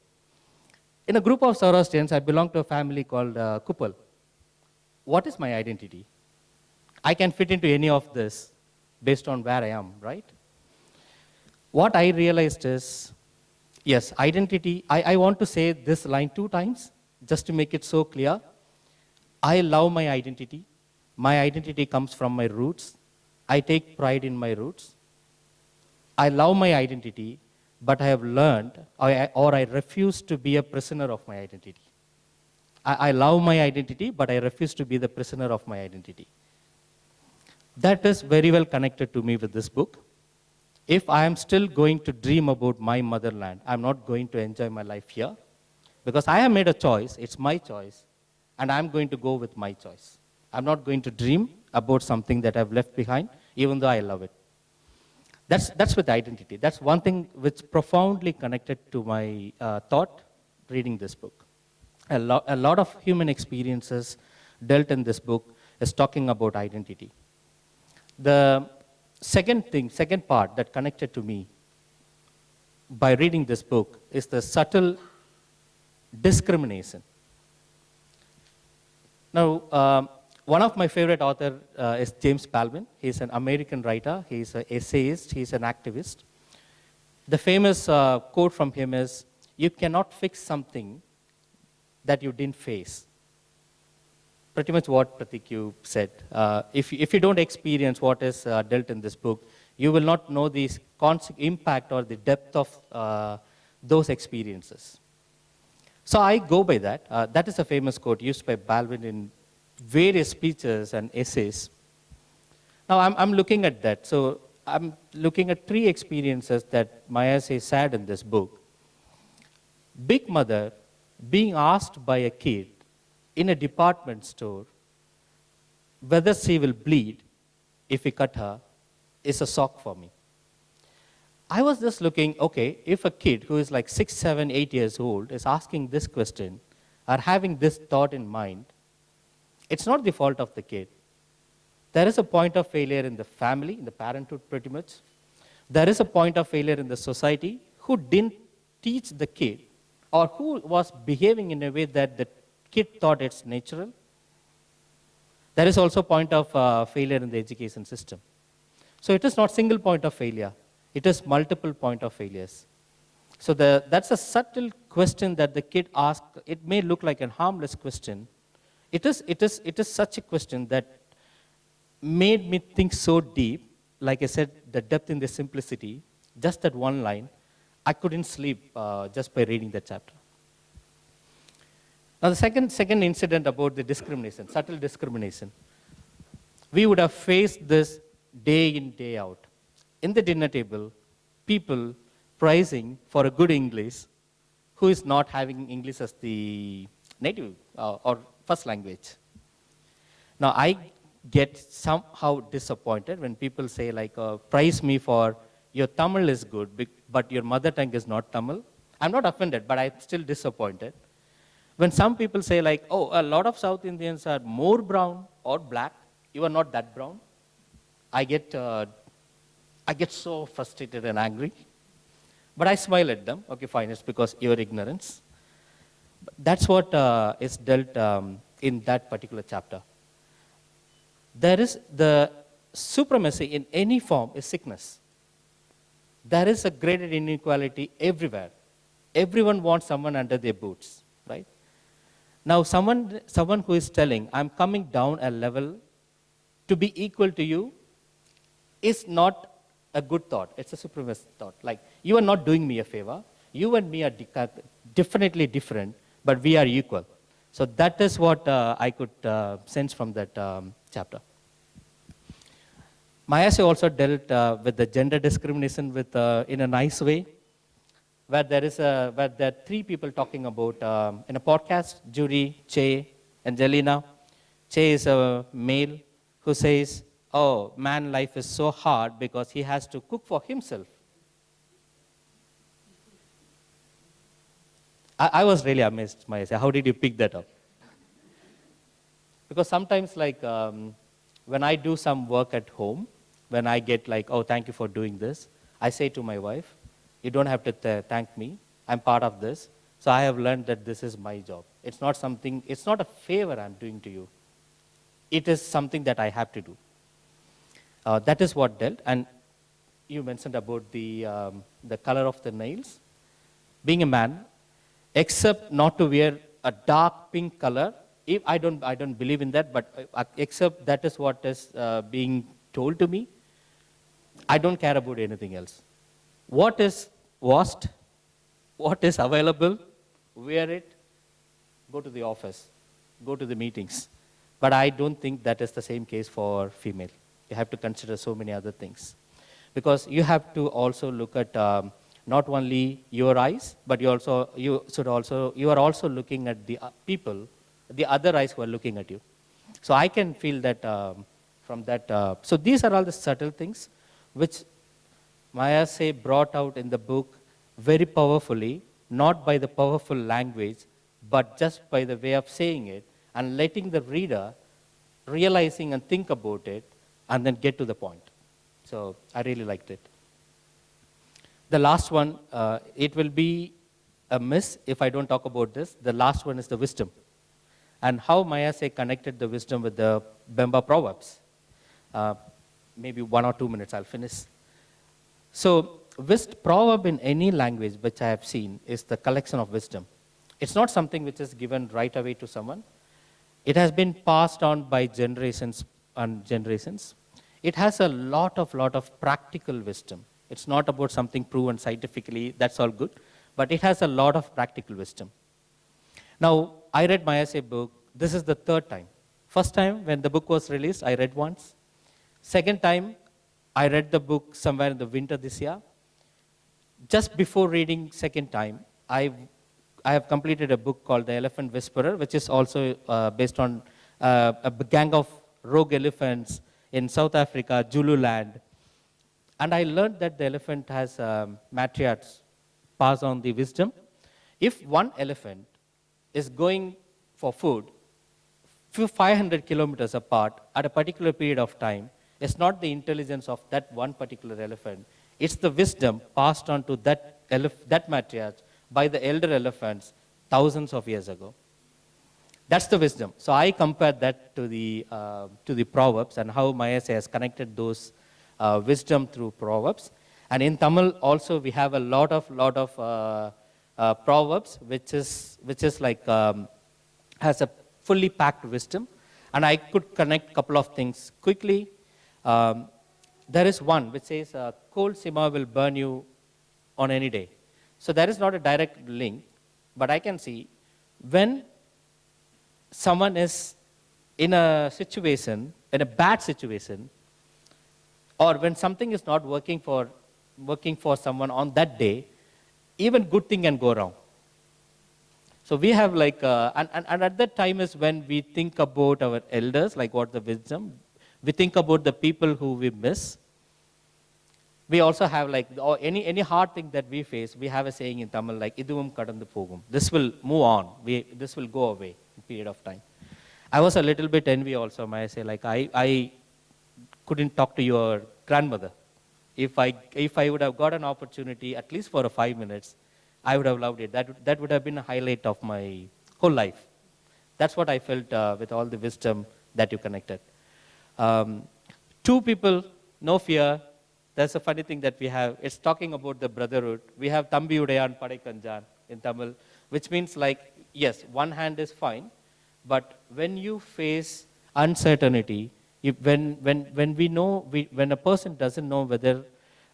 In a group of Saurashtrians, I belong to a family called Kupal. What is my identity? I can fit into any of this based on where I am, right? What I realized is, yes, identity, I want to say this line 2 times, just to make it so clear. I love my identity. My identity comes from my roots. I take pride in my roots. I love my identity, but I have learned, or I refuse to be a prisoner of my identity. I love my identity, but I refuse to be the prisoner of my identity. That is very well connected to me with this book. If I am still going to dream about my motherland, I'm not going to enjoy my life here, because I have made a choice, it's my choice, and I'm going to go with my choice. I'm not going to dream about something that I've left behind, even though I love it. That's with identity. That's one thing which profoundly connected to my thought reading this book. A lot of human experiences dealt in this book is talking about identity. The second part that connected to me by reading this book is the subtle discrimination. Now, one of my favorite authors is James Baldwin. He's an American writer. He's an essayist. He's an activist. The famous quote from him is, "You cannot fix something that you didn't face." Pretty much what Pratik you said. If you don't experience what is dealt in this book, you will not know the impact or the depth of those experiences. So I go by that. That is a famous quote used by Baldwin in various speeches and essays. Now I'm looking at that. So I'm looking at 3 experiences that Mayase said in this book. Big Mother being asked by a kid in a department store whether she will bleed if we cut her is a shock for me. I was just looking, okay, if a kid who is like 6, 7, 8 years old is asking this question or having this thought in mind, it's not the fault of the kid. There is a point of failure in the family, in the parenthood pretty much. There is a point of failure in the society who didn't teach the kid or who was behaving in a way that the kid thought it's natural. There is also a point of failure in the education system. So it is not single point of failure. It is multiple point of failures. So that's a subtle question that the kid asked. It may look like a harmless question. It is such a question that made me think so deep. Like I said, the depth in the simplicity, just that one line, I couldn't sleep just by reading that chapter. Now the second incident about the discrimination, subtle discrimination. We would have faced this day in, day out. In the dinner table, people pricing for a good English who is not having English as the native or first language. Now I get somehow disappointed when people say like, price me for your Tamil is good, but your mother tongue is not Tamil. I'm not offended, but I'm still disappointed. When some people say like, oh, a lot of South Indians are more brown or black, you are not that brown. I get so frustrated and angry. But I smile at them. Okay, fine, it's because your ignorance. That's what is dealt in that particular chapter. There is the supremacy in any form is sickness. There is a graded inequality everywhere. Everyone wants someone under their boots, right? Now, someone who is telling, I'm coming down a level to be equal to you, is not a good thought. It's a supremacist thought. Like, you are not doing me a favor. You and me are definitely different, but we are equal. So that is what I could sense from that chapter. Mayase also dealt with the gender discrimination in a nice way, where there are 3 people talking about in a podcast, Judy, Che, and Jelena. Che is a male who says, oh, man life is so hard because he has to cook for himself. I was really amazed, Mayase. How did you pick that up? Because sometimes, like, when I do some work at home, when I get like, oh, thank you for doing this, I say to my wife, you don't have to thank me. I'm part of this. So I have learned that this is my job. It's not a favor I'm doing to you. It is something that I have to do. That is what dealt. And you mentioned about the color of the nails. Being a man, except not to wear a dark pink color, I don't believe in that, but except that is what is being told to me, I don't care about anything else. What is washed, what is available, wear it, go to the office, go to the meetings. But I don't think that is the same case for female. You have to consider so many other things. Because you have to also look at not only your eyes, but you are also looking at the people, the other eyes who are looking at you. So I can feel that from that. So these are all the subtle things which Mayase brought out in the book very powerfully, not by the powerful language, but just by the way of saying it and letting the reader realizing and think about it and then get to the point. So I really liked it. The last one, it will be a miss if I don't talk about this. The last one is the wisdom and how Mayase connected the wisdom with the Bemba proverbs. Maybe 1 or 2 minutes, I'll finish. So, proverb in any language which I have seen is the collection of wisdom. It's not something which is given right away to someone. It has been passed on by generations and generations. It has a lot of practical wisdom. It's not about something proven scientifically, that's all good, but it has a lot of practical wisdom. Now, I read Mayase book, this is the third time. First time, when the book was released, I read once. Second time, I read the book somewhere in the winter this year. Just before reading second time, I have completed a book called The Elephant Whisperer, which is also based on a gang of rogue elephants in South Africa, Zululand. And I learned that the elephant has matriarchs pass on the wisdom. If one elephant is going for food 500 kilometers apart at a particular period of time, it's not the intelligence of that one particular elephant. It's the wisdom passed on to that matriarch by the elder elephants thousands of years ago. That's the wisdom. So I compared that to the proverbs and how Mayase has connected those wisdom through proverbs. And in Tamil also we have a lot of proverbs which is like has a fully packed wisdom. And I could connect a couple of things quickly. There is one which says, cold simmer will burn you on any day. So there is not a direct link, but I can see when someone is in a situation, in a bad situation, or when something is not working for someone on that day, even good thing can go wrong. So we have like, and at that time is when we think about our elders, like what the wisdom, we think about the people who we miss. We also have like, or any hard thing that we face, we have a saying in Tamil like, iduvum kadandu pogum. This will move on, this will go away in a period of time. I was a little bit envy also, may I say, like I couldn't talk to your grandmother. If I would have got an opportunity, at least for 5 minutes, I would have loved it. That would have been a highlight of my whole life. That's what I felt with all the wisdom that you connected. Two people, no fear. That's a funny thing that we have. It's talking about the brotherhood. We have Thambi Udayan Padaikanjan in Tamil, which means like, yes, one hand is fine, but when you face uncertainty, when a person doesn't know whether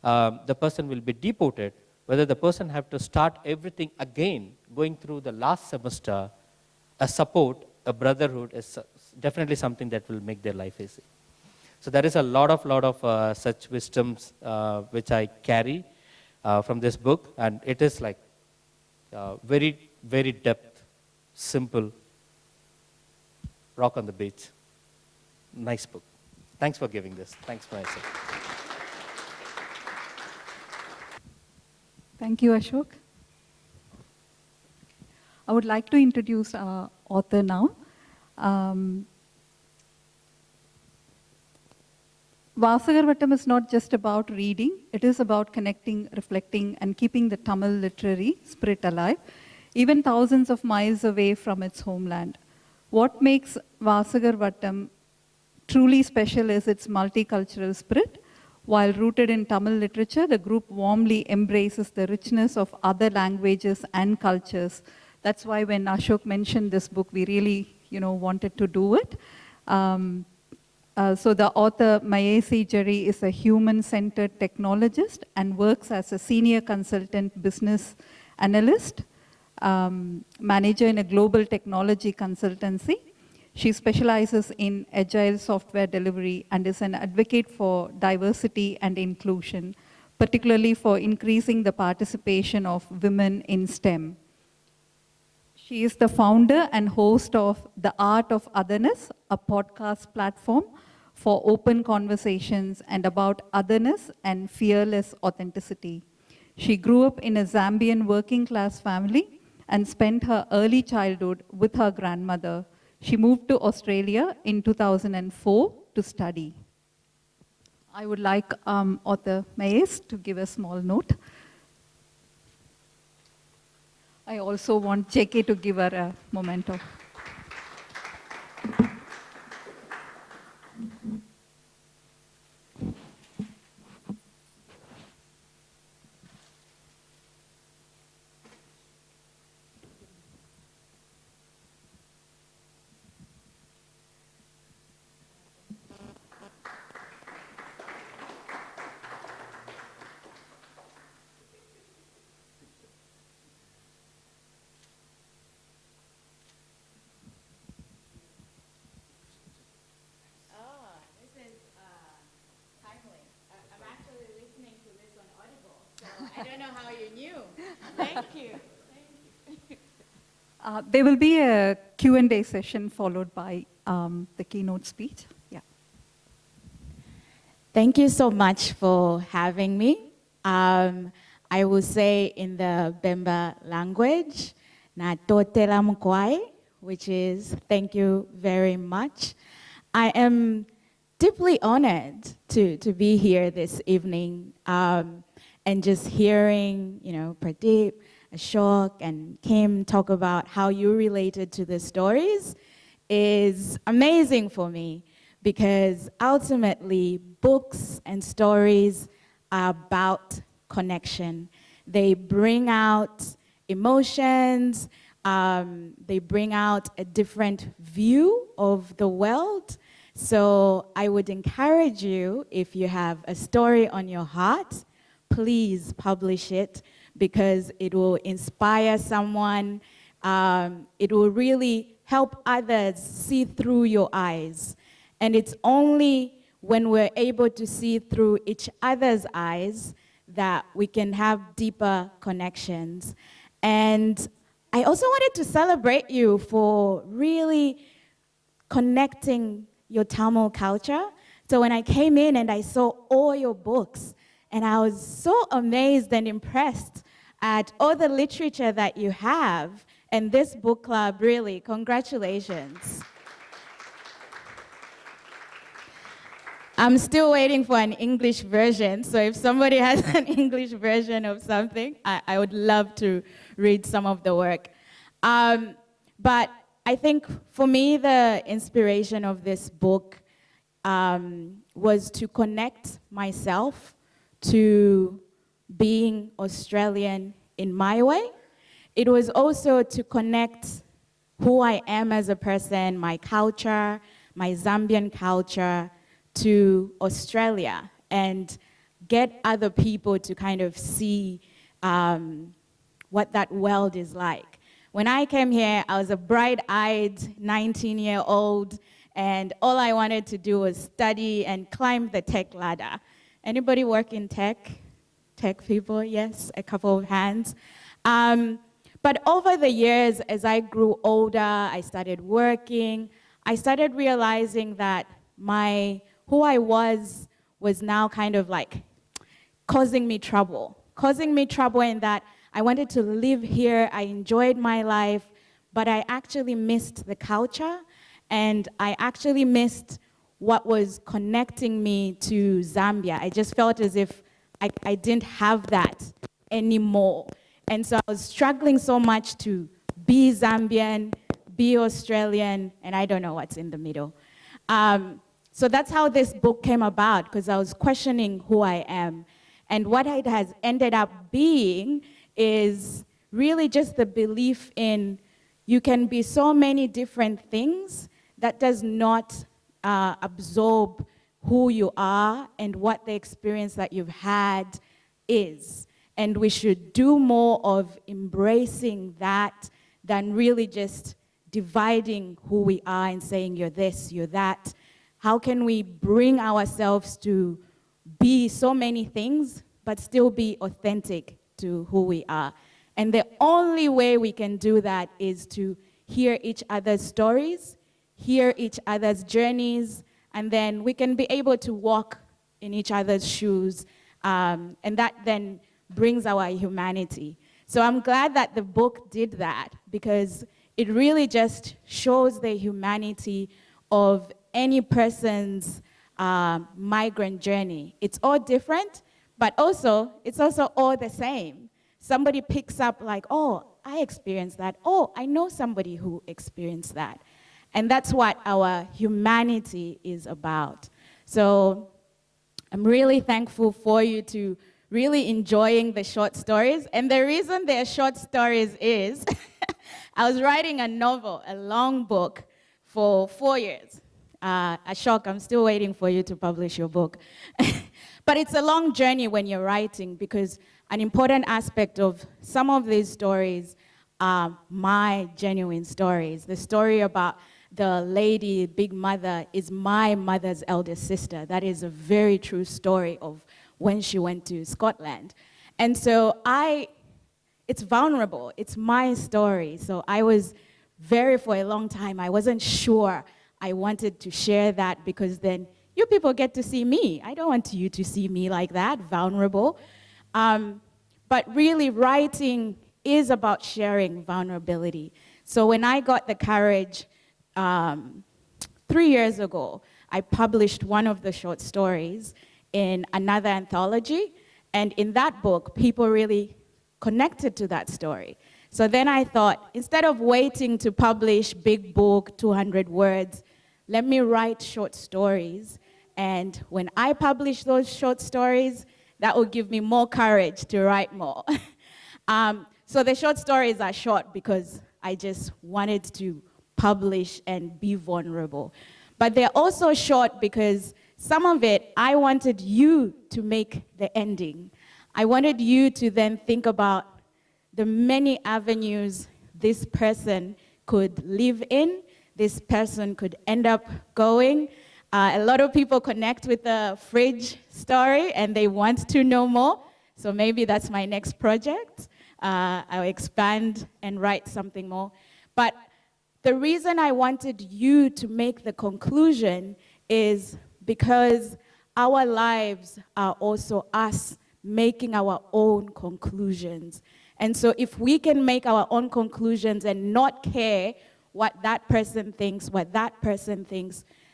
the person will be deported, whether the person have to start everything again, going through the last semester, a support, a brotherhood is definitely something that will make their life easy. So there is a lot of such wisdoms which I carry from this book, and it is like very, very depth, simple, rock on the beach. Nice book. Thanks for giving this. Thanks for answering. Thank you, Ashok. I would like to introduce our author now. Vasagar Vattam is not just about reading, it is about connecting, reflecting, and keeping the Tamil literary spirit alive, even thousands of miles away from its homeland. What makes Vasagar Vattam truly special is its multicultural spirit. While rooted in Tamil literature, the group warmly embraces the richness of other languages and cultures. That's why when Ashok mentioned this book, we really, wanted to do it. So the author Mayase Jere is a human-centered technologist and works as a senior consultant business analyst, manager in a global technology consultancy. She specializes in agile software delivery and is an advocate for diversity and inclusion, particularly for increasing the participation of women in STEM. She is the founder and host of The Art of Otherness, a podcast platform for open conversations and about otherness and fearless authenticity. She grew up in a Zambian working class family and spent her early childhood with her grandmother. She moved to Australia in 2004 to study. I would like Author Mayase to give a small note. I also want JK to give her a memento. I don't know how you knew. Thank you. There will be a Q&A session followed by the keynote speech. Yeah. Thank you so much for having me. I will say in the Bemba language, na totela mkwai, which is thank you very much. I am deeply honored to be here this evening and just hearing, Pradeep, Ashok, and Kim talk about how you related to the stories is amazing for me because ultimately books and stories are about connection. They bring out emotions, they bring out a different view of the world. So I would encourage you, if you have a story on your heart, please publish it because it will inspire someone. It will really help others see through your eyes. And it's only when we're able to see through each other's eyes that we can have deeper connections. And I also wanted to celebrate you for really connecting your Tamil culture. So when I came in and I saw all your books, and I was so amazed and impressed at all the literature that you have. And this book club, really, congratulations. I'm still waiting for an English version. So if somebody has an English version of something, I would love to read some of the work. But I think for me, the inspiration of this book was to connect myself to being Australian in my way. It was also to connect who I am as a person, my culture, my Zambian culture, to Australia and get other people to kind of see what that world is like. When I came here, I was a bright-eyed 19-year-old, and all I wanted to do was study and climb the tech ladder. Anybody work in tech? Tech people, yes, a couple of hands. But over the years, as I grew older, I started working, I started realizing that who I was now kind of like causing me trouble in that I wanted to live here, I enjoyed my life, but I actually missed the culture, and I actually missed what was connecting me to Zambia. I just felt as if I didn't have that anymore. And so I was struggling so much to be Zambian, be Australian, and I don't know what's in the middle. So that's how this book came about, because I was questioning who I am. And what it has ended up being is really just the belief in you can be so many different things that does not absorb who you are and what the experience that you've had is. And we should do more of embracing that than really just dividing who we are and saying you're this, you're that. How can we bring ourselves to be so many things, but still be authentic to who we are? And the only way we can do that is to hear each other's stories, hear each other's journeys, and then we can be able to walk in each other's shoes, and that then brings our humanity. So I'm glad that the book did that, because it really just shows the humanity of any person's migrant journey. It's all different, but also, it's also all the same. Somebody picks up like, oh, I experienced that. Oh, I know somebody who experienced that. And that's what our humanity is about. So I'm really thankful for you to really enjoying the short stories. And the reason they're short stories is I was writing a novel, a long book, for 4 years. A shock, I'm still waiting for you to publish your book. But it's a long journey when you're writing, because an important aspect of some of these stories are my genuine stories. The story about the lady, Big Mother, is my mother's eldest sister. That is a very true story of when she went to Scotland. And so it's vulnerable. It's my story. So I was for a long time, I wasn't sure I wanted to share that, because then you people get to see me. I don't want you to see me like that, vulnerable. But really, writing is about sharing vulnerability. So when I got the courage 3 years ago, I published one of the short stories in another anthology. And in that book, people really connected to that story. So then I thought, instead of waiting to publish big book, 200 words, let me write short stories. And when I publish those short stories, that will give me more courage to write more. So the short stories are short because I just wanted to publish and be vulnerable. But they're also short because some of it, I wanted you to make the ending. I wanted you to then think about the many avenues this person could live in, this person could end up going. A lot of people connect with the fridge story and they want to know more. So maybe that's my next project. I'll expand and write something more. But the reason I wanted you to make the conclusion is because our lives are also us making our own conclusions. And so if we can make our own conclusions and not care what that person thinks,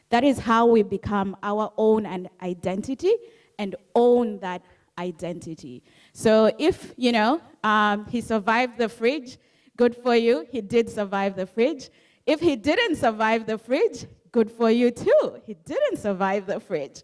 that is how we become our own identity and own that identity. So if, he survived the fridge, good for you. He did survive the fridge. If he didn't survive the fridge, good for you too. He didn't survive the fridge.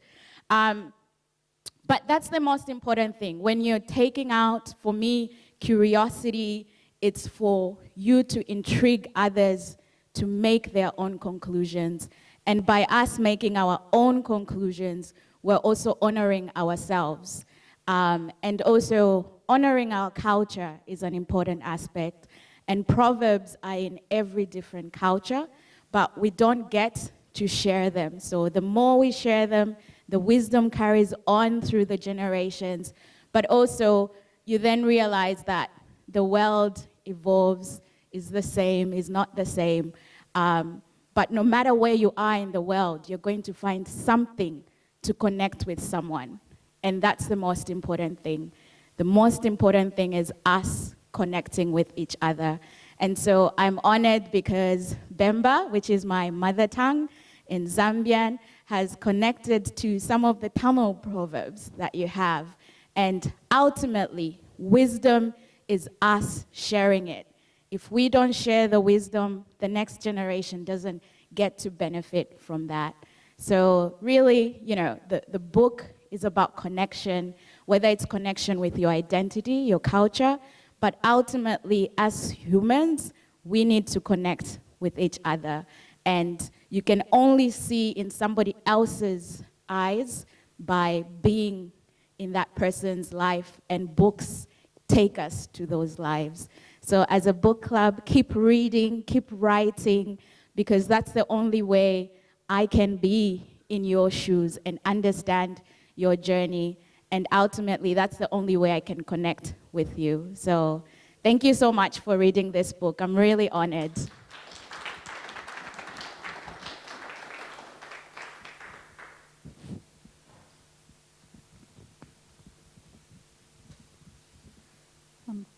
But that's the most important thing. When you're taking out, for me, curiosity, it's for you to intrigue others to make their own conclusions. And by us making our own conclusions, we're also honoring ourselves. And also honoring our culture is an important aspect. And proverbs are in every different culture, but we don't get to share them. So the more we share them, the wisdom carries on through the generations. But also, you then realize that the world evolves, is the same, is not the same. But no matter where you are in the world, you're going to find something to connect with someone. And that's the most important thing. The most important thing is us connecting with each other. And so I'm honored because Bemba, which is my mother tongue in Zambian, has connected to some of the Tamil proverbs that you have. And ultimately, wisdom is us sharing it. If we don't share the wisdom, the next generation doesn't get to benefit from that. So really, the book is about connection, whether it's connection with your identity, your culture, but ultimately, as humans, we need to connect with each other. And you can only see in somebody else's eyes by being in that person's life, and books take us to those lives. So as a book club, keep reading, keep writing, because that's the only way I can be in your shoes and understand your journey. And ultimately, that's the only way I can connect with you. So thank you so much for reading this book. I'm really honored.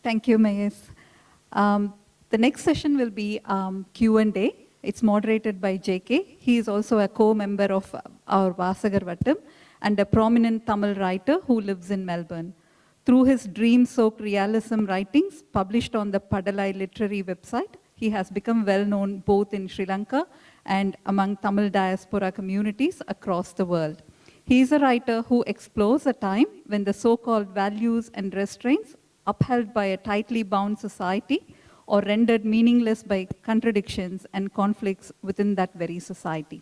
Thank you, Mayes. The next session will be Q&A. It's moderated by JK. He is also a co-member of our Vasagar Vattam and a prominent Tamil writer who lives in Melbourne. Through his dream-soaked realism writings published on the Padalai literary website, he has become well known both in Sri Lanka and among Tamil diaspora communities across the world. He is a writer who explores a time when the so-called values and restraints upheld by a tightly bound society or rendered meaningless by contradictions and conflicts within that very society.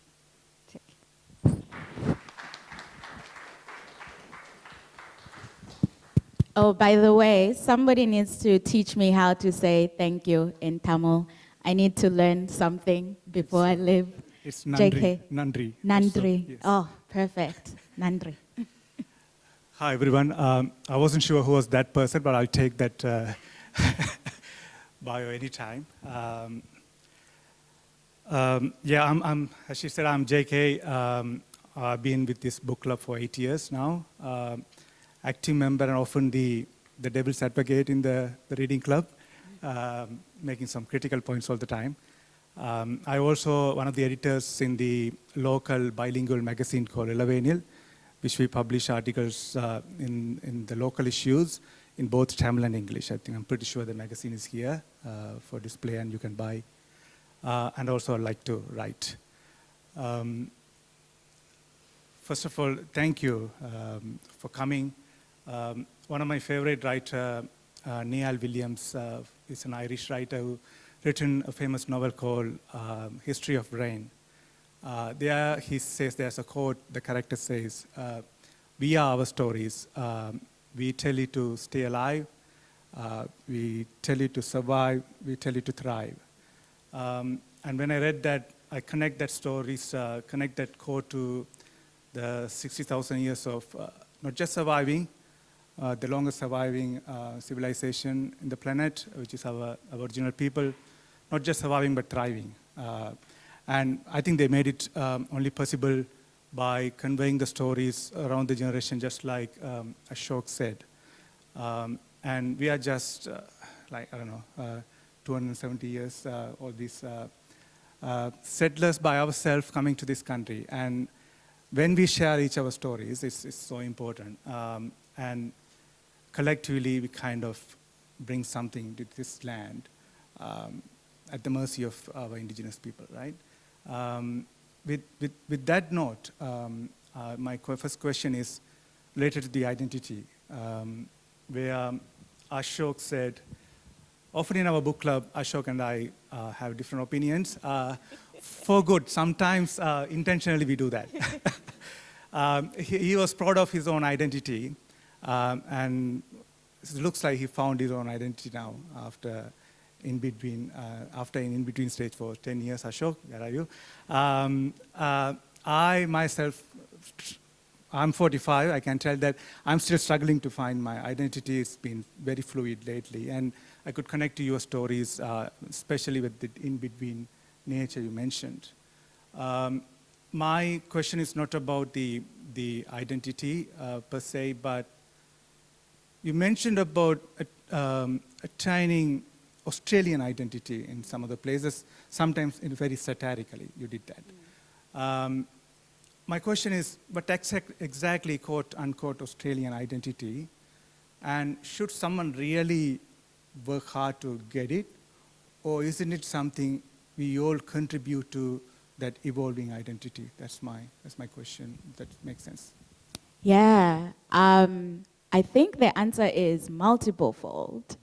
Oh, by the way, somebody needs to teach me how to say thank you in Tamil. I need to learn something before I leave. It's Nandri. JK. Nandri. Nandri. Yes. Oh, perfect. Nandri. Hi, everyone. I wasn't sure who was that person, but I'll take that bio anytime. As she said, I'm JK. I've been with this book club for 8 years now. Active member and often the devil's advocate in the reading club, making some critical points all the time. I also one of the editors in the local bilingual magazine called Elavenil, which we publish articles in the local issues in both Tamil and English. I'm pretty sure the magazine is here for display and you can buy. And also I like to write. First of all, thank you for coming. One of my favorite writer, Neil Williams, is an Irish writer who written a famous novel called History of Rain. There he says, there's a quote, the character says, we are our stories. We tell you to stay alive. We tell you to survive. We tell you to thrive. And when I read that, I connect that stories, connect that quote to the 60,000 years of not just surviving, the longest surviving civilization in the planet, which is our Aboriginal people, not just surviving but thriving. And I think they made it only possible by conveying the stories around the generation, just like Ashok said. And we are just, 270 years, all these settlers by ourselves coming to this country. And when we share each other's stories, it's so important. And collectively, we kind of bring something to this land at the mercy of our indigenous people, right? With that note, my first question is related to the identity, where Ashok said, often in our book club, Ashok and I have different opinions. For good, sometimes intentionally we do that. He was proud of his own identity, and it looks like he found his own identity now after in between stage for 10 years. Ashok, where are you? I myself, I'm 45. I can tell that I'm still struggling to find my identity. It's been very fluid lately, and I could connect to your stories, especially with the in-between nature you mentioned. My question is not about the identity per se, but you mentioned about attaining Australian identity in some of the places, sometimes very satirically you did that. My question is, what exactly quote unquote Australian identity, and should someone really work hard to get it, or isn't it something we all contribute to that evolving identity? That's my question. That makes sense. Yeah, I think the answer is multiple-fold.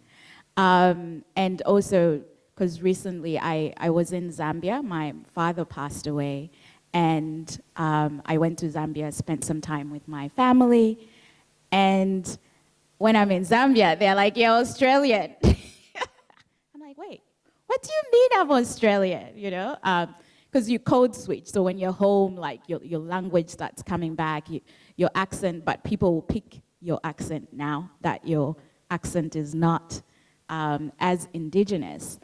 And also, because recently I was in Zambia, my father passed away, and I went to Zambia, spent some time with my family, and when I'm in Zambia, they're like, you're Australian. I'm like, wait, what do you mean I'm Australian, you know? Because you code switch, so when you're home, like your language starts coming back, your accent, but people will pick your accent now that your accent is not as indigenous.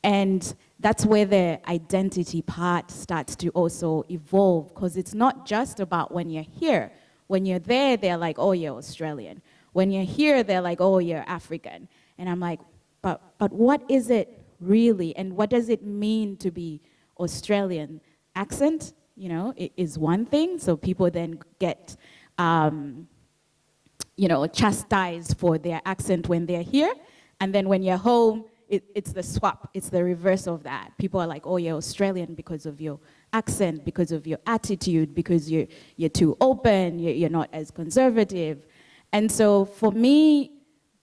And that's where the identity part starts to also evolve, because it's not just about when you're here. When you're there, they're like, oh, you're Australian. When you're here, they're like, oh, you're African. And I'm like, but what is it really? And what does it mean to be Australian? Accent, you know, is one thing. So people then get, you know, chastised for their accent when they're here. And then when you're home, it's the swap. It's the reverse of that. People are like, oh, you're Australian because of your accent, because of your attitude, because you're too open, you're not as conservative. And so for me,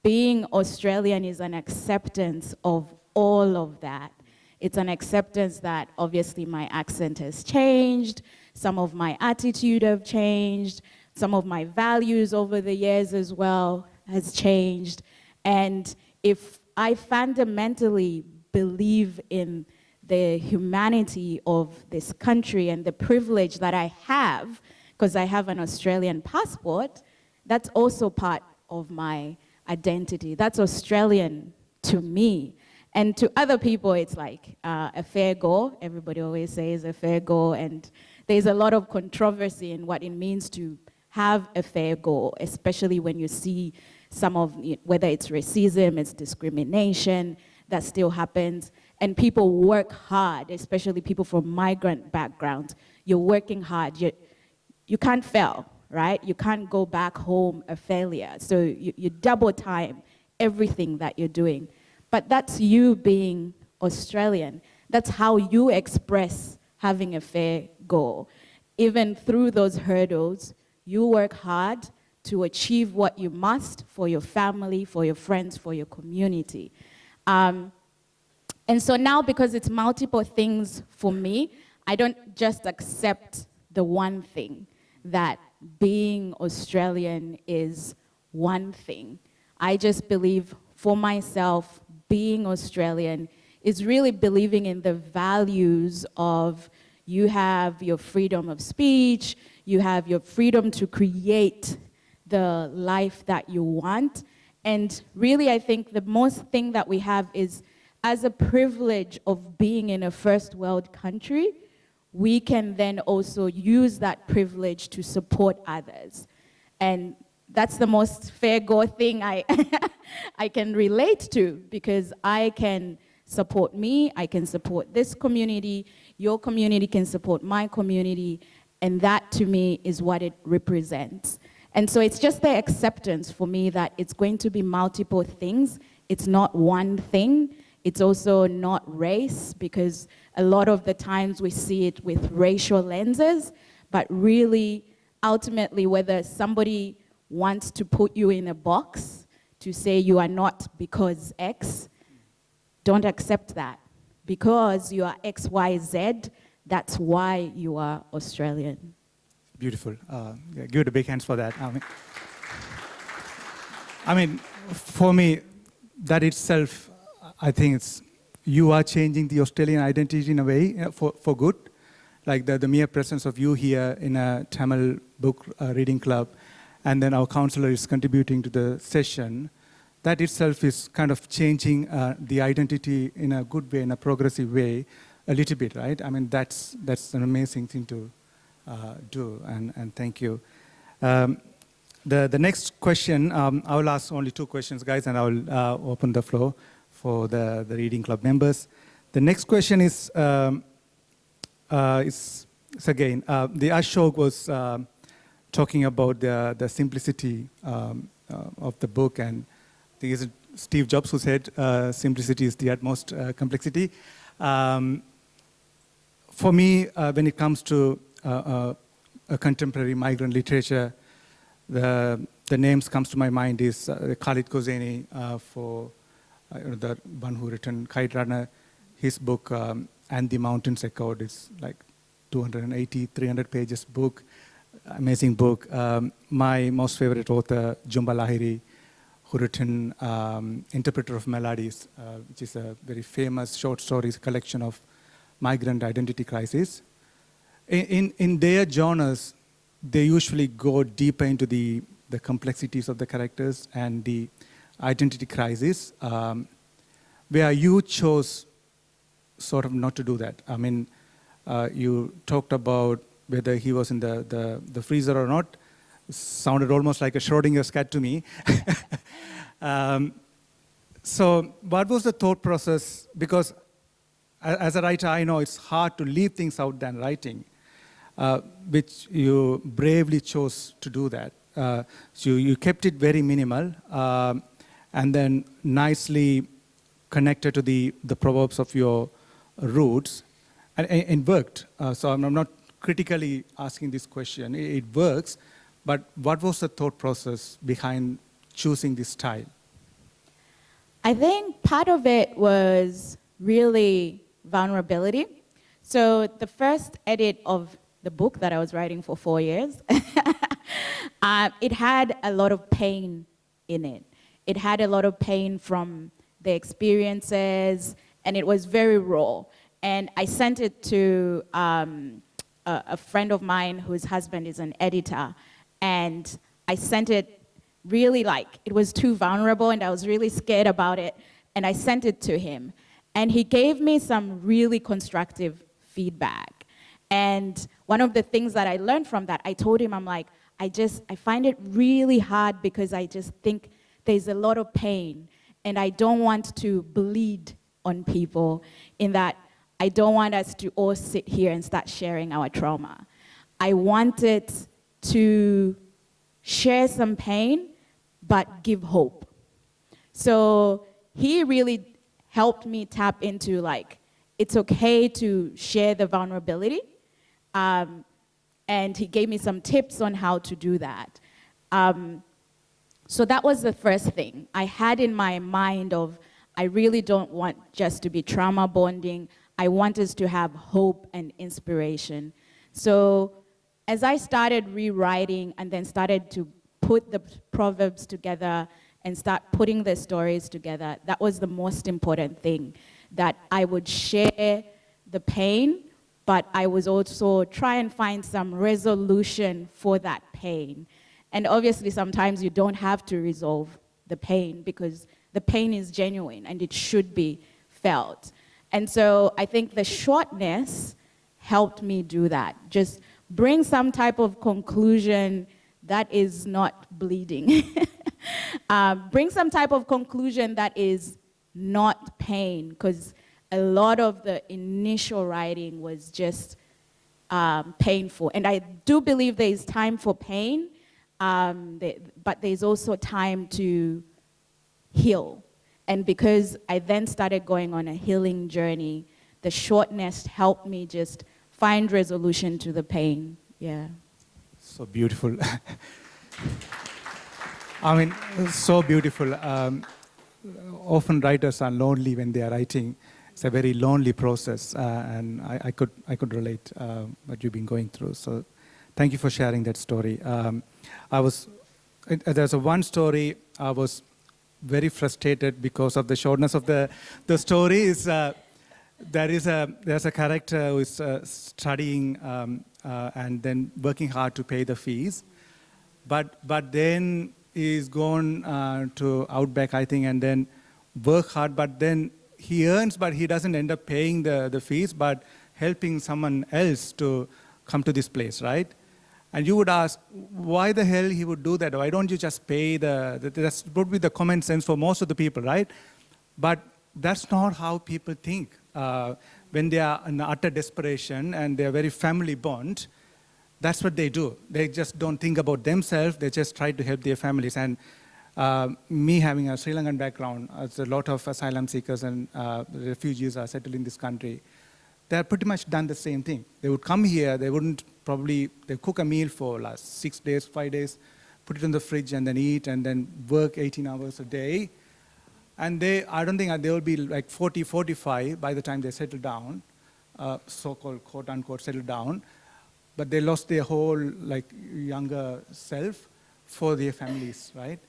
being Australian is an acceptance of all of that. It's an acceptance that obviously my accent has changed, some of my attitude have changed, some of my values over the years as well has changed. And if I fundamentally believe in the humanity of this country and the privilege that I have, because I have an Australian passport, that's also part of my identity. That's Australian to me. And to other people, it's like a fair go. Everybody always says a fair go. And there's a lot of controversy in what it means to have a fair go, especially when you see some of, whether it's racism, it's discrimination, that still happens. And people work hard, especially people from migrant backgrounds. You're working hard. You can't fail, right? You can't go back home a failure. So you double time everything that you're doing. But that's you being Australian. That's how you express having a fair go. Even through those hurdles, you work hard to achieve what you must for your family, for your friends, for your community. And so now, because it's multiple things for me, I don't just accept the one thing, that being Australian is one thing. I just believe for myself, being Australian is really believing in the values of you have your freedom of speech, you have your freedom to create the life that you want. And really, I think the most thing that we have is, as a privilege of being in a first world country, we can then also use that privilege to support others. And that's the most fair go thing I can relate to, because I can support me, I can support this community, your community can support my community, and that to me is what it represents. And so it's just the acceptance for me that it's going to be multiple things. It's not one thing. It's also not race, because a lot of the times we see it with racial lenses, but really, ultimately, whether somebody wants to put you in a box to say you are not because X, don't accept that. Because you are X, Y, Z, that's why you are Australian. Beautiful. Yeah, give it a big hands for that. I mean, for me, that itself, I think it's, you are changing the Australian identity in a way for good. Like the mere presence of you here in a Tamil book reading club, and then our counselor is contributing to the session, that itself is kind of changing the identity in a good way, in a progressive way, a little bit, right? I mean, that's an amazing thing to do, and thank you. The next question, I will ask only 2 questions, guys, and I will open the floor for the reading club members. The next question is again, the Ashok was talking about the simplicity of the book, and I think it's Steve Jobs who said simplicity is the utmost complexity. For me, when it comes to a contemporary migrant literature, the names comes to my mind is Khalid Hosseini, for the one who written Kite Runner. His book, And the Mountains Echoed, is like 280, 300 pages book. Amazing book. My most favorite author, Jumba Lahiri, who written Interpreter of Melodies, which is a very famous short stories collection of migrant identity crisis. In their genres, they usually go deeper into the complexities of the characters and the identity crisis, where you chose sort of not to do that. I mean, you talked about whether he was in the freezer or not. Sounded almost like a Schrodinger's cat to me. So what was the thought process? Because as a writer, I know it's hard to leave things out than writing, which you bravely chose to do that. So you kept it very minimal, and then nicely connected to the proverbs of your roots, and worked. So I'm not critically asking this question. It works, but what was the thought process behind choosing this style? I think part of it was really vulnerability. So the first edit of the book that I was writing for 4 years, it had a lot of pain in it. It had a lot of pain from the experiences, and it was very raw. And I sent it to a friend of mine whose husband is an editor, and I sent it really it was too vulnerable, and I was really scared about it, and I sent it to him. And he gave me some really constructive feedback. And one of the things that I learned from that, I told him, I'm like, I find it really hard because I just think there's a lot of pain, and I don't want to bleed on people, in that I don't want us to all sit here and start sharing our trauma. I wanted to share some pain, but give hope. So he really helped me tap into it's okay to share the vulnerability. And he gave me some tips on how to do that. So that was the first thing. I had in my mind I really don't want just to be trauma bonding. I want us to have hope and inspiration. So as I started rewriting and then started to put the proverbs together and start putting the stories together, that was the most important thing, that I would share the pain, but I was also try and find some resolution for that pain. And obviously sometimes you don't have to resolve the pain because the pain is genuine and it should be felt. And so I think the shortness helped me do that. Just bring some type of conclusion that is not bleeding. Bring some type of conclusion that is not pain, because a lot of the initial writing was just painful. And I do believe there is time for pain, but there's also time to heal. And because I then started going on a healing journey, the shortness helped me just find resolution to the pain. Yeah. So beautiful. I mean, so beautiful. Often writers are lonely when they are writing. It's a very lonely process, and I could relate what you've been going through. So, thank you for sharing that story. There's one story I was very frustrated because of the shortness of the story. There's a character who is studying and then working hard to pay the fees, but then he's gone to Outback, I think, and then work hard, but then he earns, but he doesn't end up paying the fees, but helping someone else to come to this place, right? And you would ask, why the hell he would do that? Why don't you just pay that would be the common sense for most of the people, right? But that's not how people think. When they are in utter desperation and they're very family bond, that's what they do. They just don't think about themselves, they just try to help their families. And me having a Sri Lankan background, as a lot of asylum seekers and refugees are settled in this country, they're pretty much done the same thing. They would come here, they cook a meal for last 6 days, 5 days, put it in the fridge and then eat and then work 18 hours a day. And I don't think they will be like 40, 45 by the time they settle down, so-called quote unquote settle down. But they lost their whole younger self for their families, right?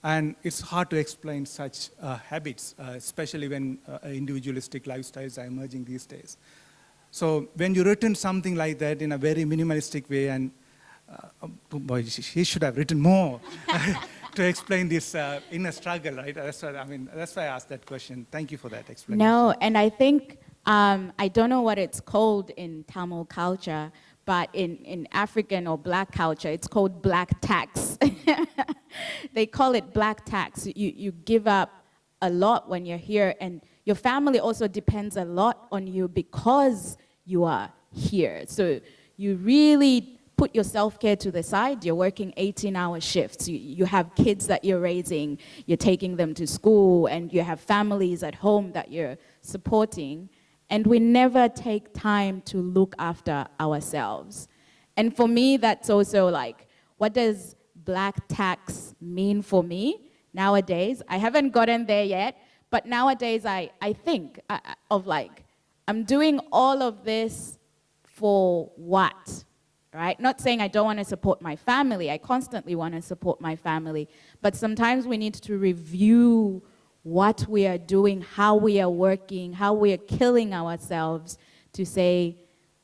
And it's hard to explain such habits, especially when individualistic lifestyles are emerging these days. So when you written something like that in a very minimalistic way, and boy, he should have written more to explain this inner struggle, right? That's why I asked that question. Thank you for that explanation. No, and I think, I don't know what it's called in Tamil culture, but in African or black culture, it's called black tax. They call it black tax. You give up a lot when you're here, and your family also depends a lot on you because you are here. So you really put your self-care to the side. You're working 18-hour shifts. You have kids that you're raising. You're taking them to school, and you have families at home that you're supporting. And we never take time to look after ourselves. And for me, that's also like, what does black tax mean for me nowadays? I haven't gotten there yet, but nowadays I think of like, I'm doing all of this for what, right? Not saying I don't want to support my family. I constantly want to support my family. But sometimes we need to review what we are doing, how we are working, how we are killing ourselves to say,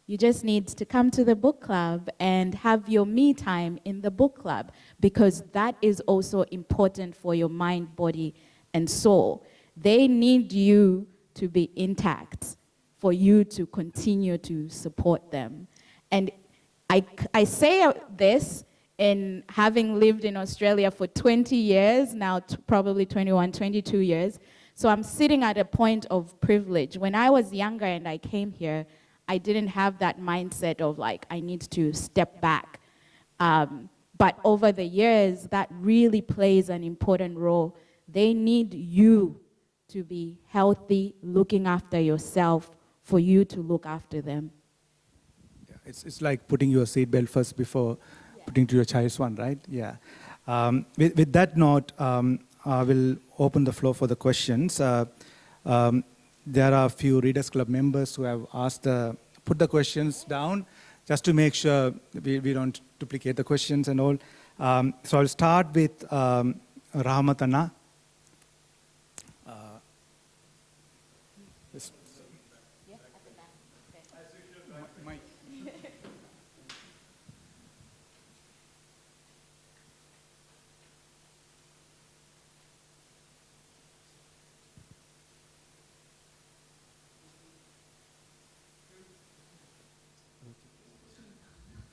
you just need to come to the book club and have your me time in the book club, because that is also important for your mind, body, and soul. They need you to be intact for you to continue to support them. And I say this in having lived in Australia for 20 years, now probably 21, 22 years. So I'm sitting at a point of privilege. When I was younger and I came here, I didn't have that mindset of like, I need to step back. But over the years, that really plays an important role. They need you to be healthy, looking after yourself, for you to look after them. Yeah, it's like putting your seatbelt first before putting to your child's one, right? Yeah. With that note, I will open the floor for the questions. There are a few Readers Club members who have asked, put the questions down just to make sure we don't duplicate the questions and all. So I'll start with Rahmatana.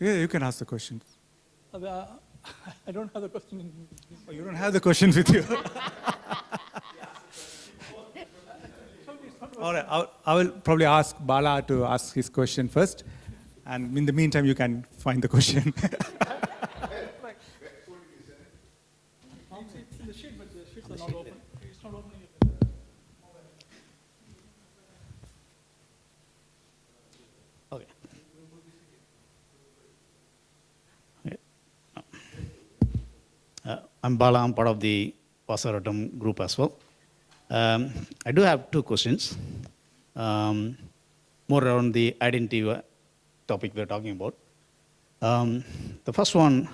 Yeah, you can ask the questions. I don't have the question. Oh, you don't have the questions with you. All right, I will probably ask Bala to ask his question first, and in the meantime, you can find the question. It's in the sheet, but the sheets are not open. It's not opening it. Okay. I'm Bala. I'm part of the Vasagar Vattam group as well. I do have two questions, more around the identity topic we're talking about. The first one,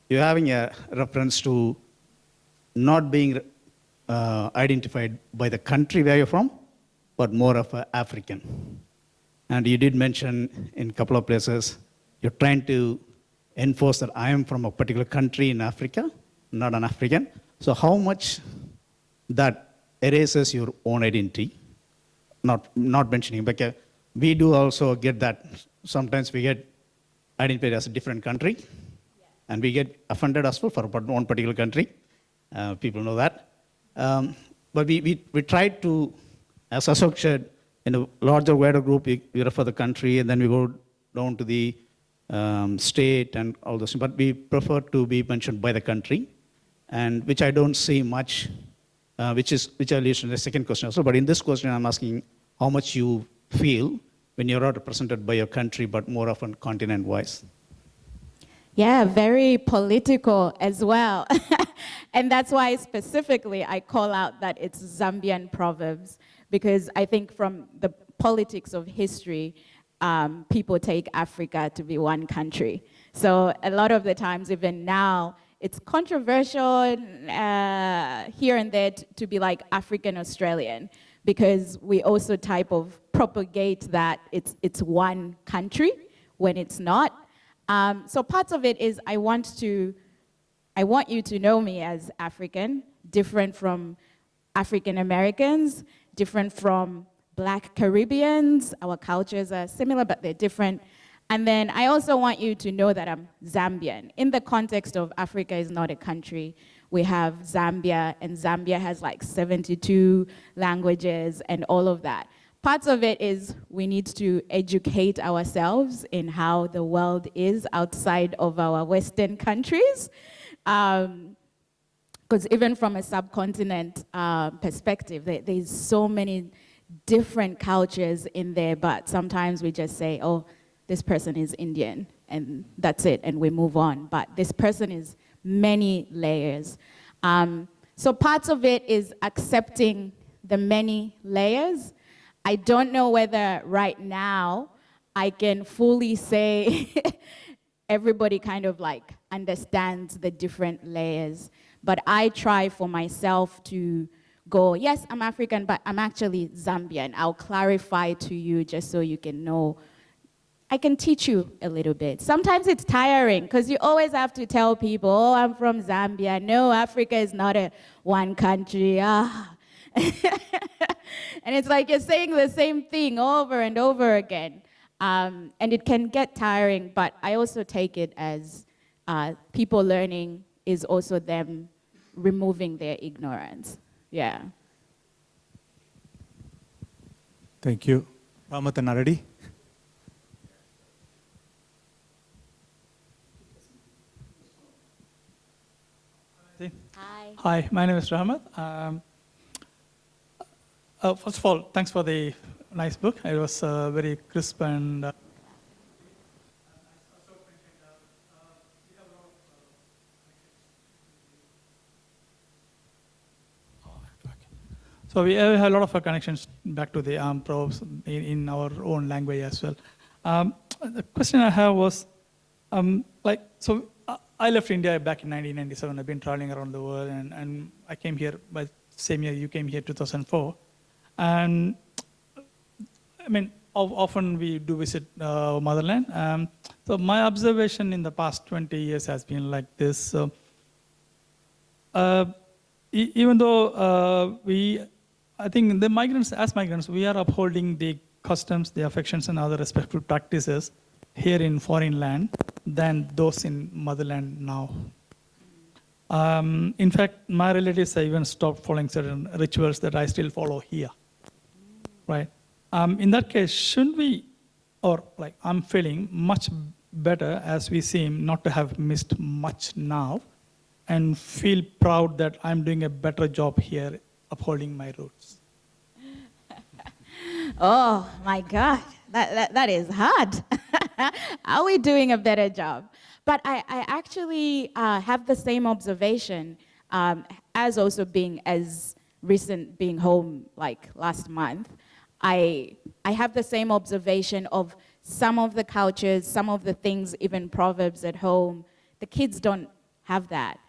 you're having a reference to not being identified by the country where you're from, but more of an African. And you did mention in a couple of places, you're trying to enforce that I am from a particular country in Africa, not an African. So how much that erases your own identity? Not mentioning, but we do also get that. Sometimes we get identified as a different country, and we get offended as well for one particular country. People know that. But we try to, as Ashok said, in a larger, wider group, we refer the country, and then we go down to the state and all those things. But we prefer to be mentioned by the country, and which I don't see much, which I leave in the second question also. But in this question, I'm asking how much you feel when you're not represented by your country, but more often continent-wise. Yeah, very political as well. And that's why specifically I call out that it's Zambian proverbs, because I think from the politics of history, people take Africa to be one country. So a lot of the times, even now, it's controversial here and there to be like African Australian, because we also type of propagate that it's one country when it's not. So parts of it is I want you to know me as African, different from African Americans, different from Black Caribbeans. Our cultures are similar, but they're different. And then I also want you to know that I'm Zambian. In the context of Africa is not a country, we have Zambia, and Zambia has like 72 languages and all of that. Parts of it is we need to educate ourselves in how the world is outside of our Western countries. Because even from a subcontinent perspective, there's so many different cultures in there, but sometimes we just say, oh, this person is Indian, and that's it, and we move on. But this person is many layers. So parts of it is accepting the many layers. I don't know whether right now I can fully say everybody kind of like understands the different layers. But I try for myself to go, yes, I'm African, but I'm actually Zambian. I'll clarify to you just so you can know. I can teach you a little bit. Sometimes it's tiring because you always have to tell people, oh, I'm from Zambia. No, Africa is not a one country. And it's like you're saying the same thing over and over again. And it can get tiring, but I also take it as people learning is also them removing their ignorance. Yeah. Thank you. Ramat and Naradi. Hi. Hi, my name is Rahmat. First of all, thanks for the nice book. It was very crisp and so we have a lot of connections back to the proverbs in our own language as well. The question I have was, I left India back in 1997. I've been traveling around the world, and I came here, but same year you came here, 2004. And I mean, often we do visit motherland. So my observation in the past 20 years has been like this. So, even though I think the migrants, as migrants, we are upholding the customs, the affections, and other respectful practices here in foreign land than those in motherland now. In fact, my relatives have even stopped following certain rituals that I still follow here, right? In that case, shouldn't we, or like I'm feeling much better as we seem not to have missed much now and feel proud that I'm doing a better job here upholding my roots? Oh my God, that is hard. Are we doing a better job? But I actually have the same observation as also being as recent being home like last month. I have the same observation of some of the cultures, some of the things, even proverbs at home. The kids don't have that.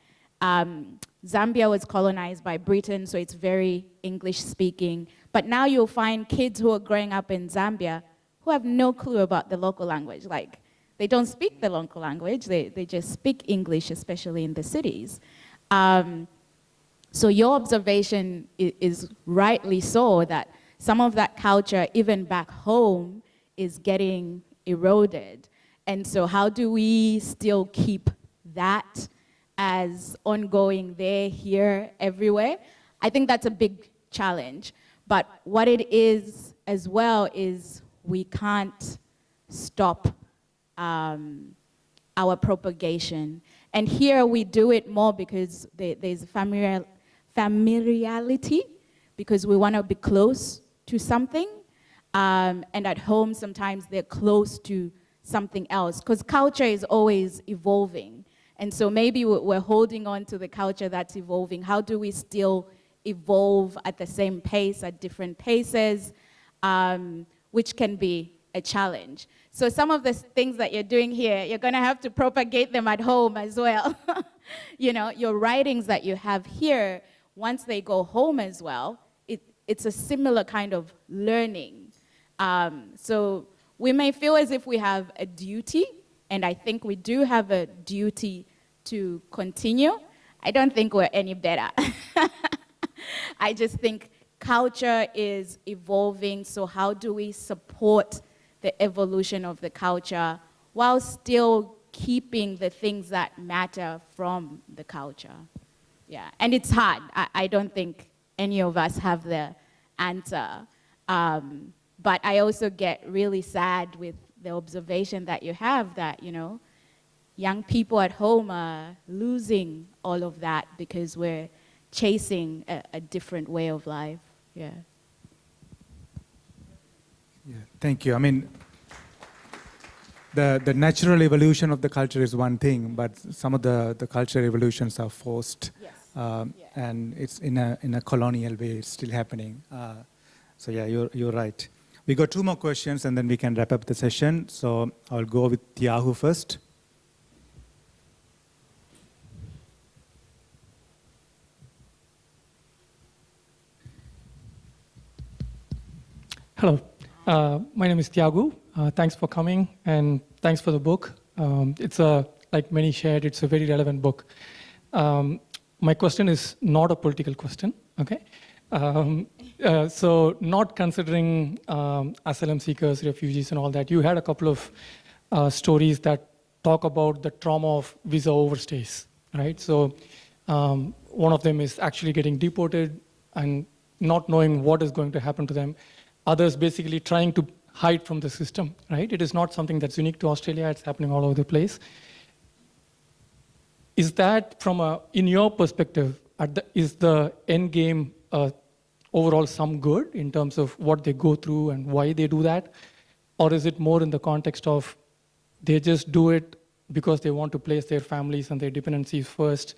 Zambia was colonized by Britain, so it's very English speaking. But now you'll find kids who are growing up in Zambia who have no clue about the local language. Like, they don't speak the local language, they just speak English, especially in the cities. So your observation is rightly so that some of that culture, even back home, is getting eroded. And so how do we still keep that as ongoing there, here, everywhere? I think that's a big challenge. But what it is as well is we can't stop our propagation. And here we do it more because there's familiarity, because we want to be close to something. And at home, sometimes they're close to something else, because culture is always evolving. And so maybe we're holding on to the culture that's evolving. How do we still evolve at the same pace, at different paces, which can be a challenge. So some of the things that you're doing here, you're going to have to propagate them at home as well. You know, your writings that you have here, once they go home as well, it's a similar kind of learning. So we may feel as if we have a duty, and I think we do have a duty to continue. I don't think we're any better. I just think culture is evolving, so how do we support the evolution of the culture while still keeping the things that matter from the culture? Yeah, and it's hard. I don't think any of us have the answer. But I also get really sad with the observation that you have that, young people at home are losing all of that because we're chasing a different way of life. Yeah. Yeah, thank you. I mean, the natural evolution of the culture is one thing, but some of the cultural evolutions are forced. Yes. And it's in a colonial way, it's still happening. So yeah, you're right. We got 2 more questions and then we can wrap up the session. So I'll go with Tiahu first. Hello, my name is Tiago. Thanks for coming and thanks for the book. It's like many shared, it's a very relevant book. My question is not a political question, okay? So not considering asylum seekers, refugees and all that, you had a couple of stories that talk about the trauma of visa overstays, right? So one of them is actually getting deported and not knowing what is going to happen to them. Others basically trying to hide from the system, right? It is not something that's unique to Australia, it's happening all over the place. Is that in your perspective, is the end game overall some good in terms of what they go through and why they do that? Or is it more in the context of they just do it because they want to place their families and their dependencies first,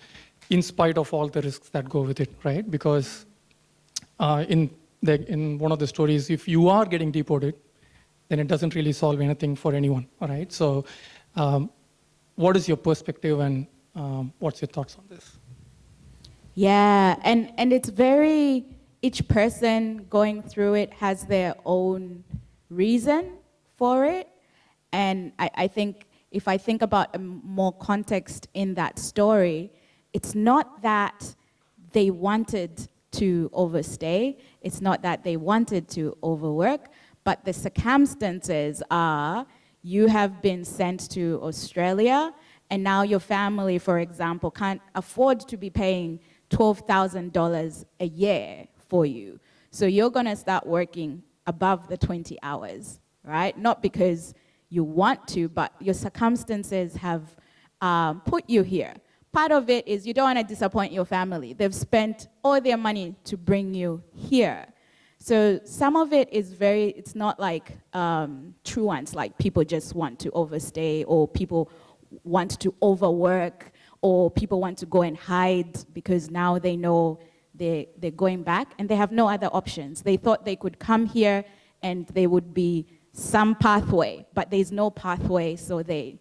in spite of all the risks that go with it, right? Because in one of the stories, if you are getting deported, then it doesn't really solve anything for anyone, all right? So what is your perspective and what's your thoughts on this? Yeah, and it's each person going through it has their own reason for it. And I think if I think about more context in that story, it's not that they wanted to overstay, it's not that they wanted to overwork, but the circumstances are you have been sent to Australia and now your family, for example, can't afford to be paying $12,000 a year for you. So you're gonna start working above the 20 hours, right? Not because you want to, but your circumstances have put you here. Part of it is you don't want to disappoint your family. They've spent all their money to bring you here. So some of it is it's not like truants, like people just want to overstay or people want to overwork or people want to go and hide because now they know they're going back and they have no other options. They thought they could come here and there would be some pathway, but there's no pathway, so they,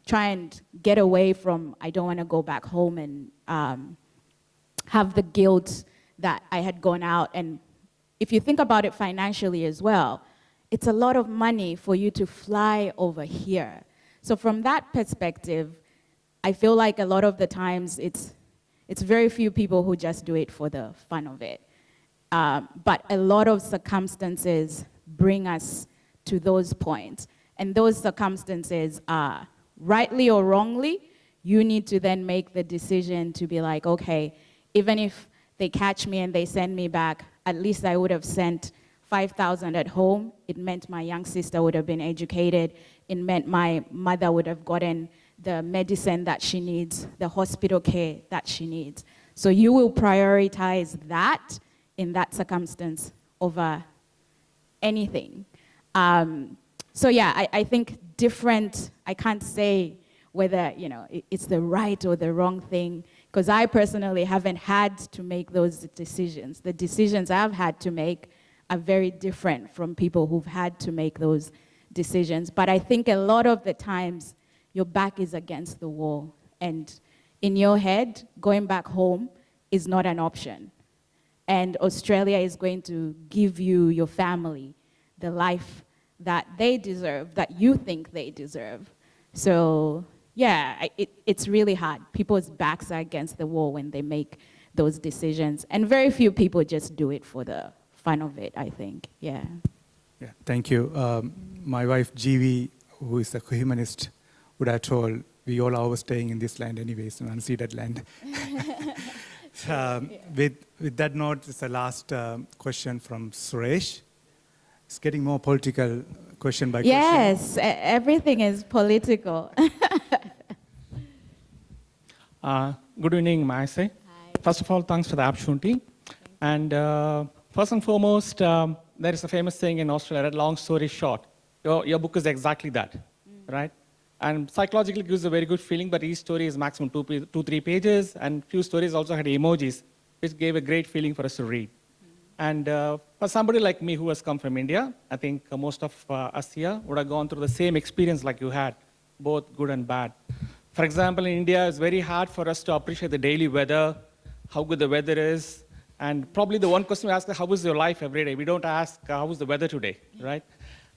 try and get away from, I don't want to go back home and have the guilt that I had gone out. And if you think about it financially as well, it's a lot of money for you to fly over here. So from that perspective, I feel like a lot of the times it's very few people who just do it for the fun of it. But a lot of circumstances bring us to those points. And those circumstances are, rightly or wrongly, you need to then make the decision to be like, okay, even if they catch me and they send me back, at least I would have sent $5,000 at home. It meant my young sister would have been educated. It meant my mother would have gotten the medicine that she needs, the hospital care that she needs. So you will prioritize that in that circumstance over anything. So yeah, I think I can't say whether, it's the right or the wrong thing, because I personally haven't had to make those decisions. The decisions I've had to make are very different from people who've had to make those decisions. But I think a lot of the times, your back is against the wall. And in your head, going back home is not an option. And Australia is going to give you, your family, the life that they deserve, that you think they deserve. So yeah, it's really hard. People's backs are against the wall when they make those decisions. And very few people just do it for the fun of it, I think, yeah. Yeah, thank you. My wife, Jeevi, who is a humanist, would have told, we all are overstaying in this land anyways, an unceded land. With that note, it's the last question from Suresh. It's getting more political question by question. Yes, everything is political. Good evening, Mayase. First of all, thanks for the opportunity. And first and foremost, there is a famous saying in Australia, long story short. Your book is exactly that, right? And psychologically gives a very good feeling, but each story is maximum 2-3 pages, and few stories also had emojis, which gave a great feeling for us to read. And for somebody like me who has come from India, I think most of us here would have gone through the same experience like you had, both good and bad. For example, in India, it's very hard for us to appreciate the daily weather, how good the weather is, and probably the one question we ask is, how is your life every day? We don't ask, how is the weather today, right?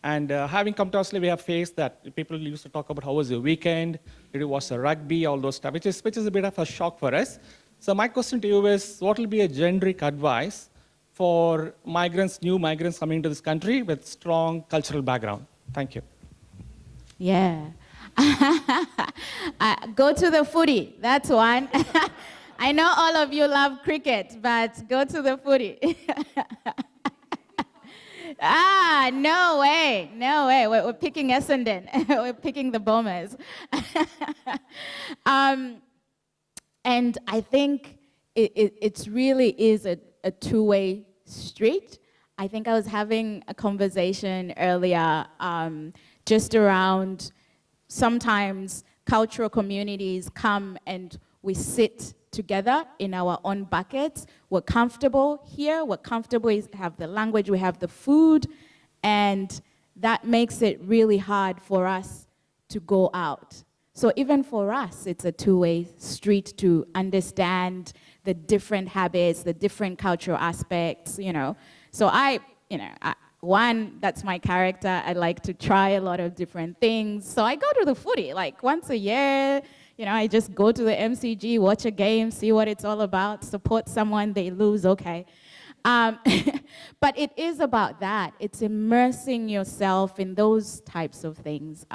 And having come to Australia, we have faced that. People used to talk about how was your weekend, did you watch the rugby, all those stuff, which is a bit of a shock for us. So my question to you is, what will be a generic advice for migrants, new migrants coming into this country with strong cultural background? Thank you. Yeah. Go to the footy, that's one. I know all of you love cricket, but go to the footy. No way. We're picking Essendon. We're picking the Bombers. And I think it really is a two-way street. I think I was having a conversation earlier just around sometimes cultural communities come and we sit together in our own buckets. We're comfortable here. We're comfortable, we have the language, we have the food, and that makes it really hard for us to go out. So even for us, it's a two-way street to understand the different habits, the different cultural aspects, you know. So one, that's my character. I like to try a lot of different things. So I go to the footy, like once a year. You know, I just go to the MCG, watch a game, see what it's all about, support someone, they lose, okay. But it is about that. It's immersing yourself in those types of things.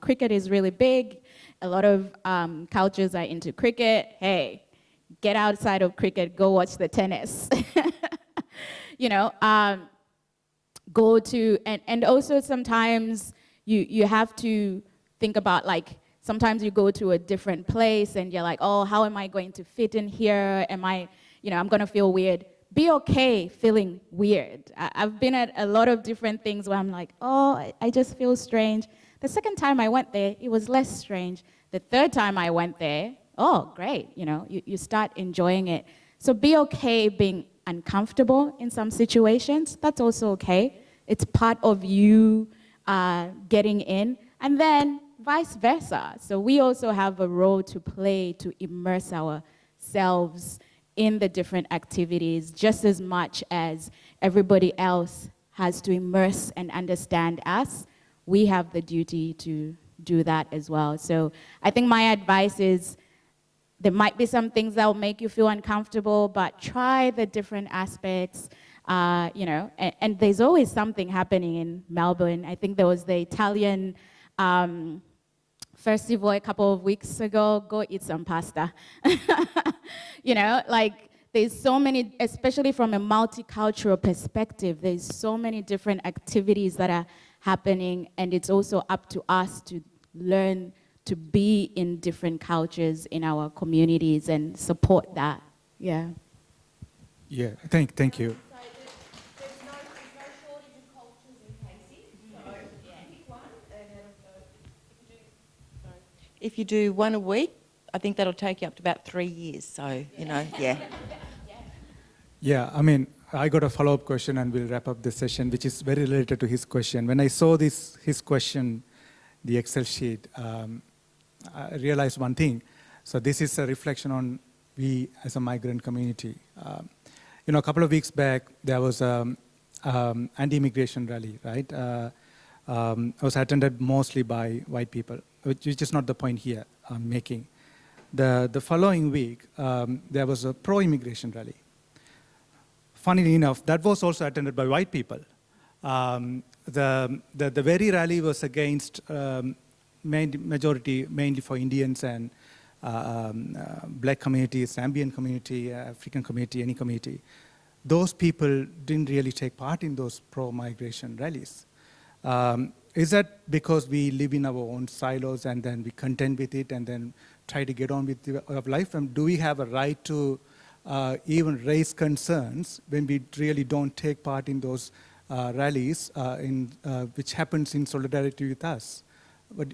Cricket is really big. A lot of cultures are into cricket. Hey, get outside of cricket, go watch the tennis. You know, go to, and also sometimes you have to think about, like, sometimes you go to a different place and you're like, oh, how am I going to fit in here? I'm going to feel weird. Be okay feeling weird. I've been at a lot of different things where I'm like, oh, I just feel strange. The second time I went there, it was less strange. The third time I went there, oh, great. You know, you start enjoying it. So be okay being uncomfortable in some situations. That's also okay. It's part of you getting in. And then vice versa. So we also have a role to play to immerse ourselves in the different activities just as much as everybody else has to immerse and understand us. We have the duty to do that as well. So I think my advice is there might be some things that will make you feel uncomfortable, but try the different aspects, you know, and there's always something happening in Melbourne. I think there was the Italian festival a couple of weeks ago. Go eat some pasta. You know, like there's so many, especially from a multicultural perspective, there's so many different activities that are happening, and it's also up to us to learn to be in different cultures in our communities and support that. Yeah. Yeah, thank you. If you do one a week, I think that'll take you up to about 3 years. So, you know, yeah. Yeah, I mean, I got a follow-up question and we'll wrap up this session, which is very related to his question. When I saw his question, the Excel sheet, I realized one thing. So this is a reflection on we as a migrant community. You know, a couple of weeks back, there was an anti-immigration rally, right? It was attended mostly by white people, which is not the point here I'm making. The following week, there was a pro-immigration rally. Funnily enough, that was also attended by white people. The very rally was against majority mainly for Indians and black communities, Zambian community, African community, any community, those people didn't really take part in those pro-migration rallies. Is that because we live in our own silos and then we contend with it and then try to get on with our life? And do we have a right to even raise concerns when we really don't take part in those rallies, which happens in solidarity with us?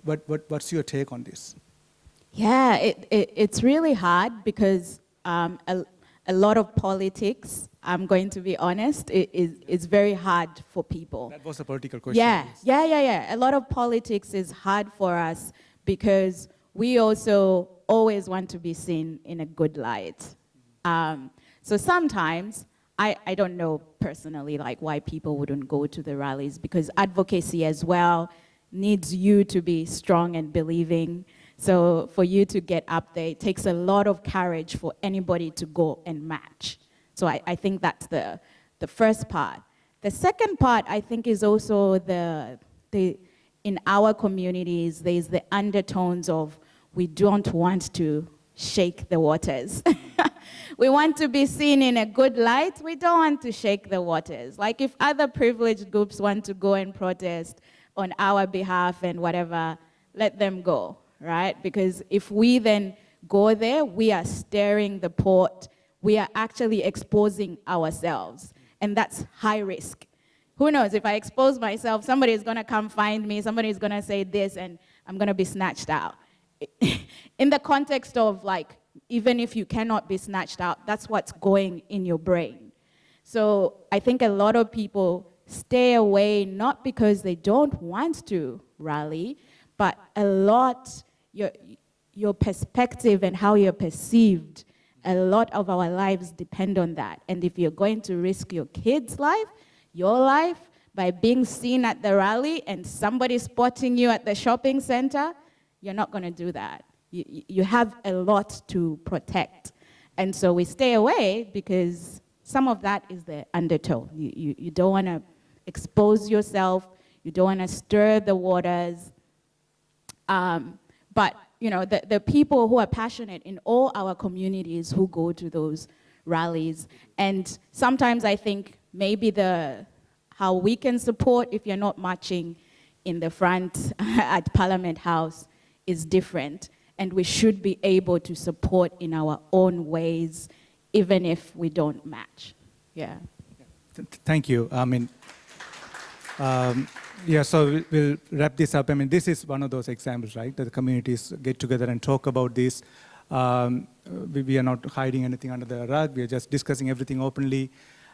What's your take on this? Yeah, it's really hard because a lot of politics, I'm going to be honest, is very hard for people. That was a political question. Yeah. A lot of politics is hard for us because we also always want to be seen in a good light. So sometimes, I don't know personally like why people wouldn't go to the rallies, because advocacy as well needs you to be strong and believing. So for you to get up there, it takes a lot of courage for anybody to go and match. So I think that's the first part. The second part, I think, is also in our communities, there's the undertones of we don't want to shake the waters. We want to be seen in a good light. We don't want to shake the waters. Like if other privileged groups want to go and protest on our behalf and whatever, let them go, right? Because if we then go there, we are stirring the pot. We are actually exposing ourselves, and that's high risk. Who knows, if I expose myself, somebody is going to come find me, somebody is going to say this, and I'm going to be snatched out. In the context of like, even if you cannot be snatched out, that's what's going in your brain. So I think a lot of people stay away not because they don't want to rally, but a lot, your perspective and how you're perceived, a lot of our lives depend on that. And if you're going to risk your kid's life, your life, by being seen at the rally and somebody spotting you at the shopping center, you're not going to do that. You have a lot to protect. And so we stay away because some of that is the undertow. You don't want to expose yourself. You don't want to stir the waters. But you know, the people who are passionate in all our communities who go to those rallies, and sometimes I think maybe how we can support if you're not marching in the front at Parliament House is different, and we should be able to support in our own ways, even if we don't match. Yeah. Thank you. I mean, yeah, so we'll wrap this up. I mean, this is one of those examples, right, that the communities get together and talk about this. We are not hiding anything under the rug. We are just discussing everything openly.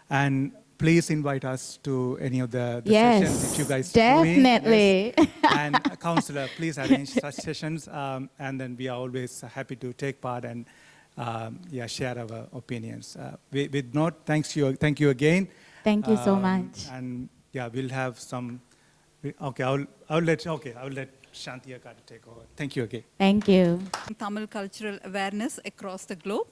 And please invite us to any of the sessions if you guys definitely. Yes. And Councillor, please arrange such sessions. And then we are always happy to take part and share our opinions. With note, thank you again. Thank you so much. And yeah, we'll have some. Okay, I'll let Shanti Akata take over. Thank you again. Thank you. Tamil cultural awareness across the globe.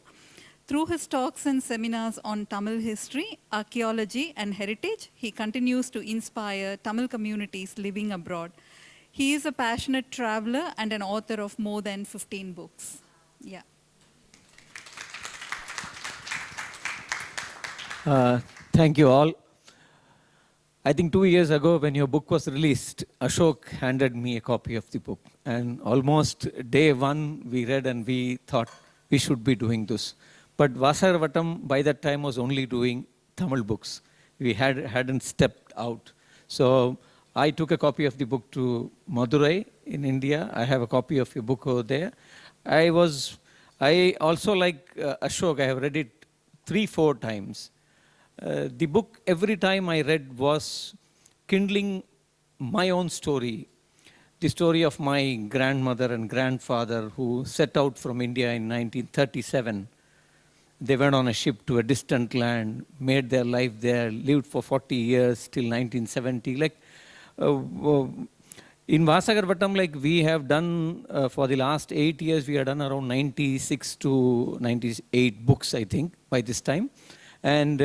Through his talks and seminars on Tamil history, archaeology, and heritage, he continues to inspire Tamil communities living abroad. He is a passionate traveler and an author of more than 15 books. Yeah. Thank you all. I think 2 years ago when your book was released, Ashok handed me a copy of the book. And almost day one we read and we thought we should be doing this. But Vasagar Vattam by that time was only doing Tamil books. We hadn't stepped out. So I took a copy of the book to Madurai in India. I have a copy of your book over there. I also like Ashok, I have read it 3-4 times. The book, every time I read, was kindling my own story, the story of my grandmother and grandfather who set out from India in 1937. They went on a ship to a distant land, made their life there, lived for 40 years till 1970. Like in Vasagar Vattam, like we have done for the last 8 years, we have done around 96 to 98 books, I think, by this time. And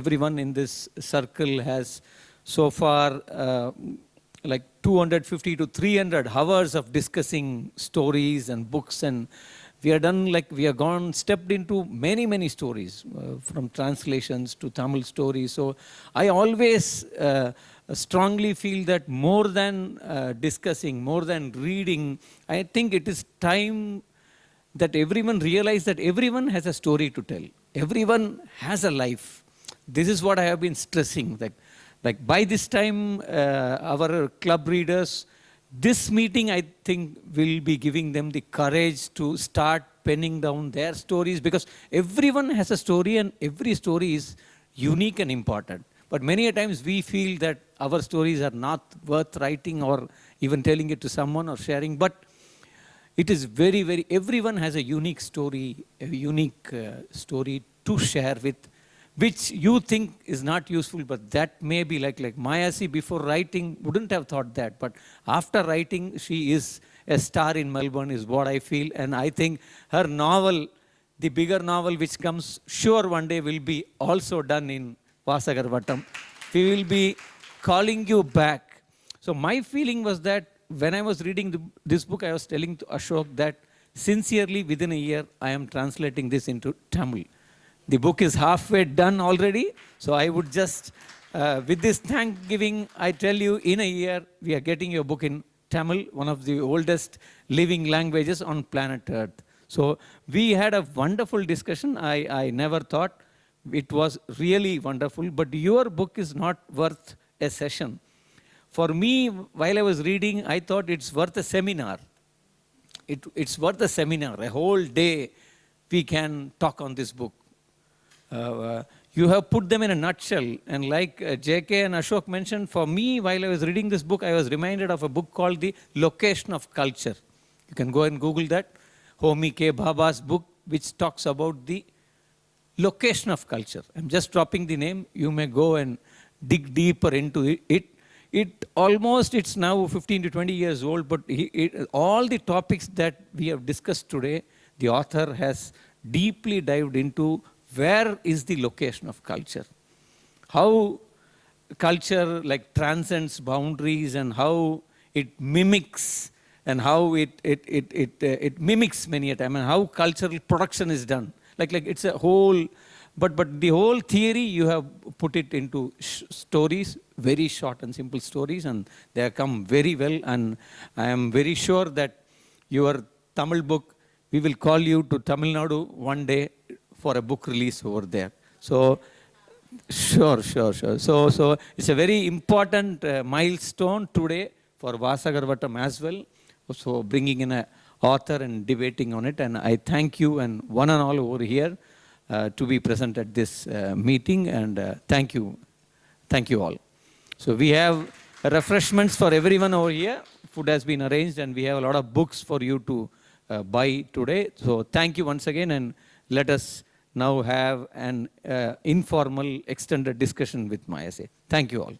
everyone in this circle has so far like 250 to 300 hours of discussing stories and books, and we have gone, stepped into many, many stories, from translations to Tamil stories. So I always strongly feel that more than discussing, more than reading, I think it is time that everyone realize that everyone has a story to tell. Everyone has a life. This is what I have been stressing. Like by this time, our club readers, this meeting, I think, will be giving them the courage to start penning down their stories, because everyone has a story and every story is unique and important. But many a times we feel that our stories are not worth writing or even telling it to someone or sharing. But it is very, very, everyone has a unique story, story to share with, which you think is not useful, but that may be like Mayase before writing wouldn't have thought that. But after writing, she is a star in Melbourne, is what I feel. And I think her novel, the bigger novel which comes, sure one day will be also done in Vasagar Vattam. We will be calling you back. So my feeling was that when I was reading this book, I was telling to Ashok that sincerely within a year, I am translating this into Tamil. The book is halfway done already. So I would just, with this thanksgiving, I tell you, in a year, we are getting your book in Tamil, one of the oldest living languages on planet Earth. So we had a wonderful discussion. I never thought it was really wonderful. But your book is not worth a session. For me, while I was reading, I thought it's worth a seminar. It's worth a seminar. A whole day we can talk on this book. You have put them in a nutshell. And like JK and Ashok mentioned, for me, while I was reading this book, I was reminded of a book called The Location of Culture. You can go and Google that. Homi K. Bhabha's book, which talks about the location of culture. I'm just dropping the name. You may go and dig deeper into it. It's now 15 to 20 years old, but all the topics that we have discussed today, the author has deeply dived into where is the location of culture. How culture transcends boundaries and how it mimics and how it mimics many a time, and how cultural production is done. It's a whole, but the whole theory you have put it into stories, very short and simple stories, and they have come very well. And I am very sure that your Tamil book, we will call you to Tamil Nadu one day for a book release over there. So, sure. So it's a very important milestone today for Vasagar Vattam as well. So bringing in an author and debating on it. And I thank you and one and all over here to be present at this meeting. And thank you all. So we have refreshments for everyone over here. Food has been arranged and we have a lot of books for you to buy today. So thank you once again, and let us now have an informal extended discussion with Mayase. Thank you all.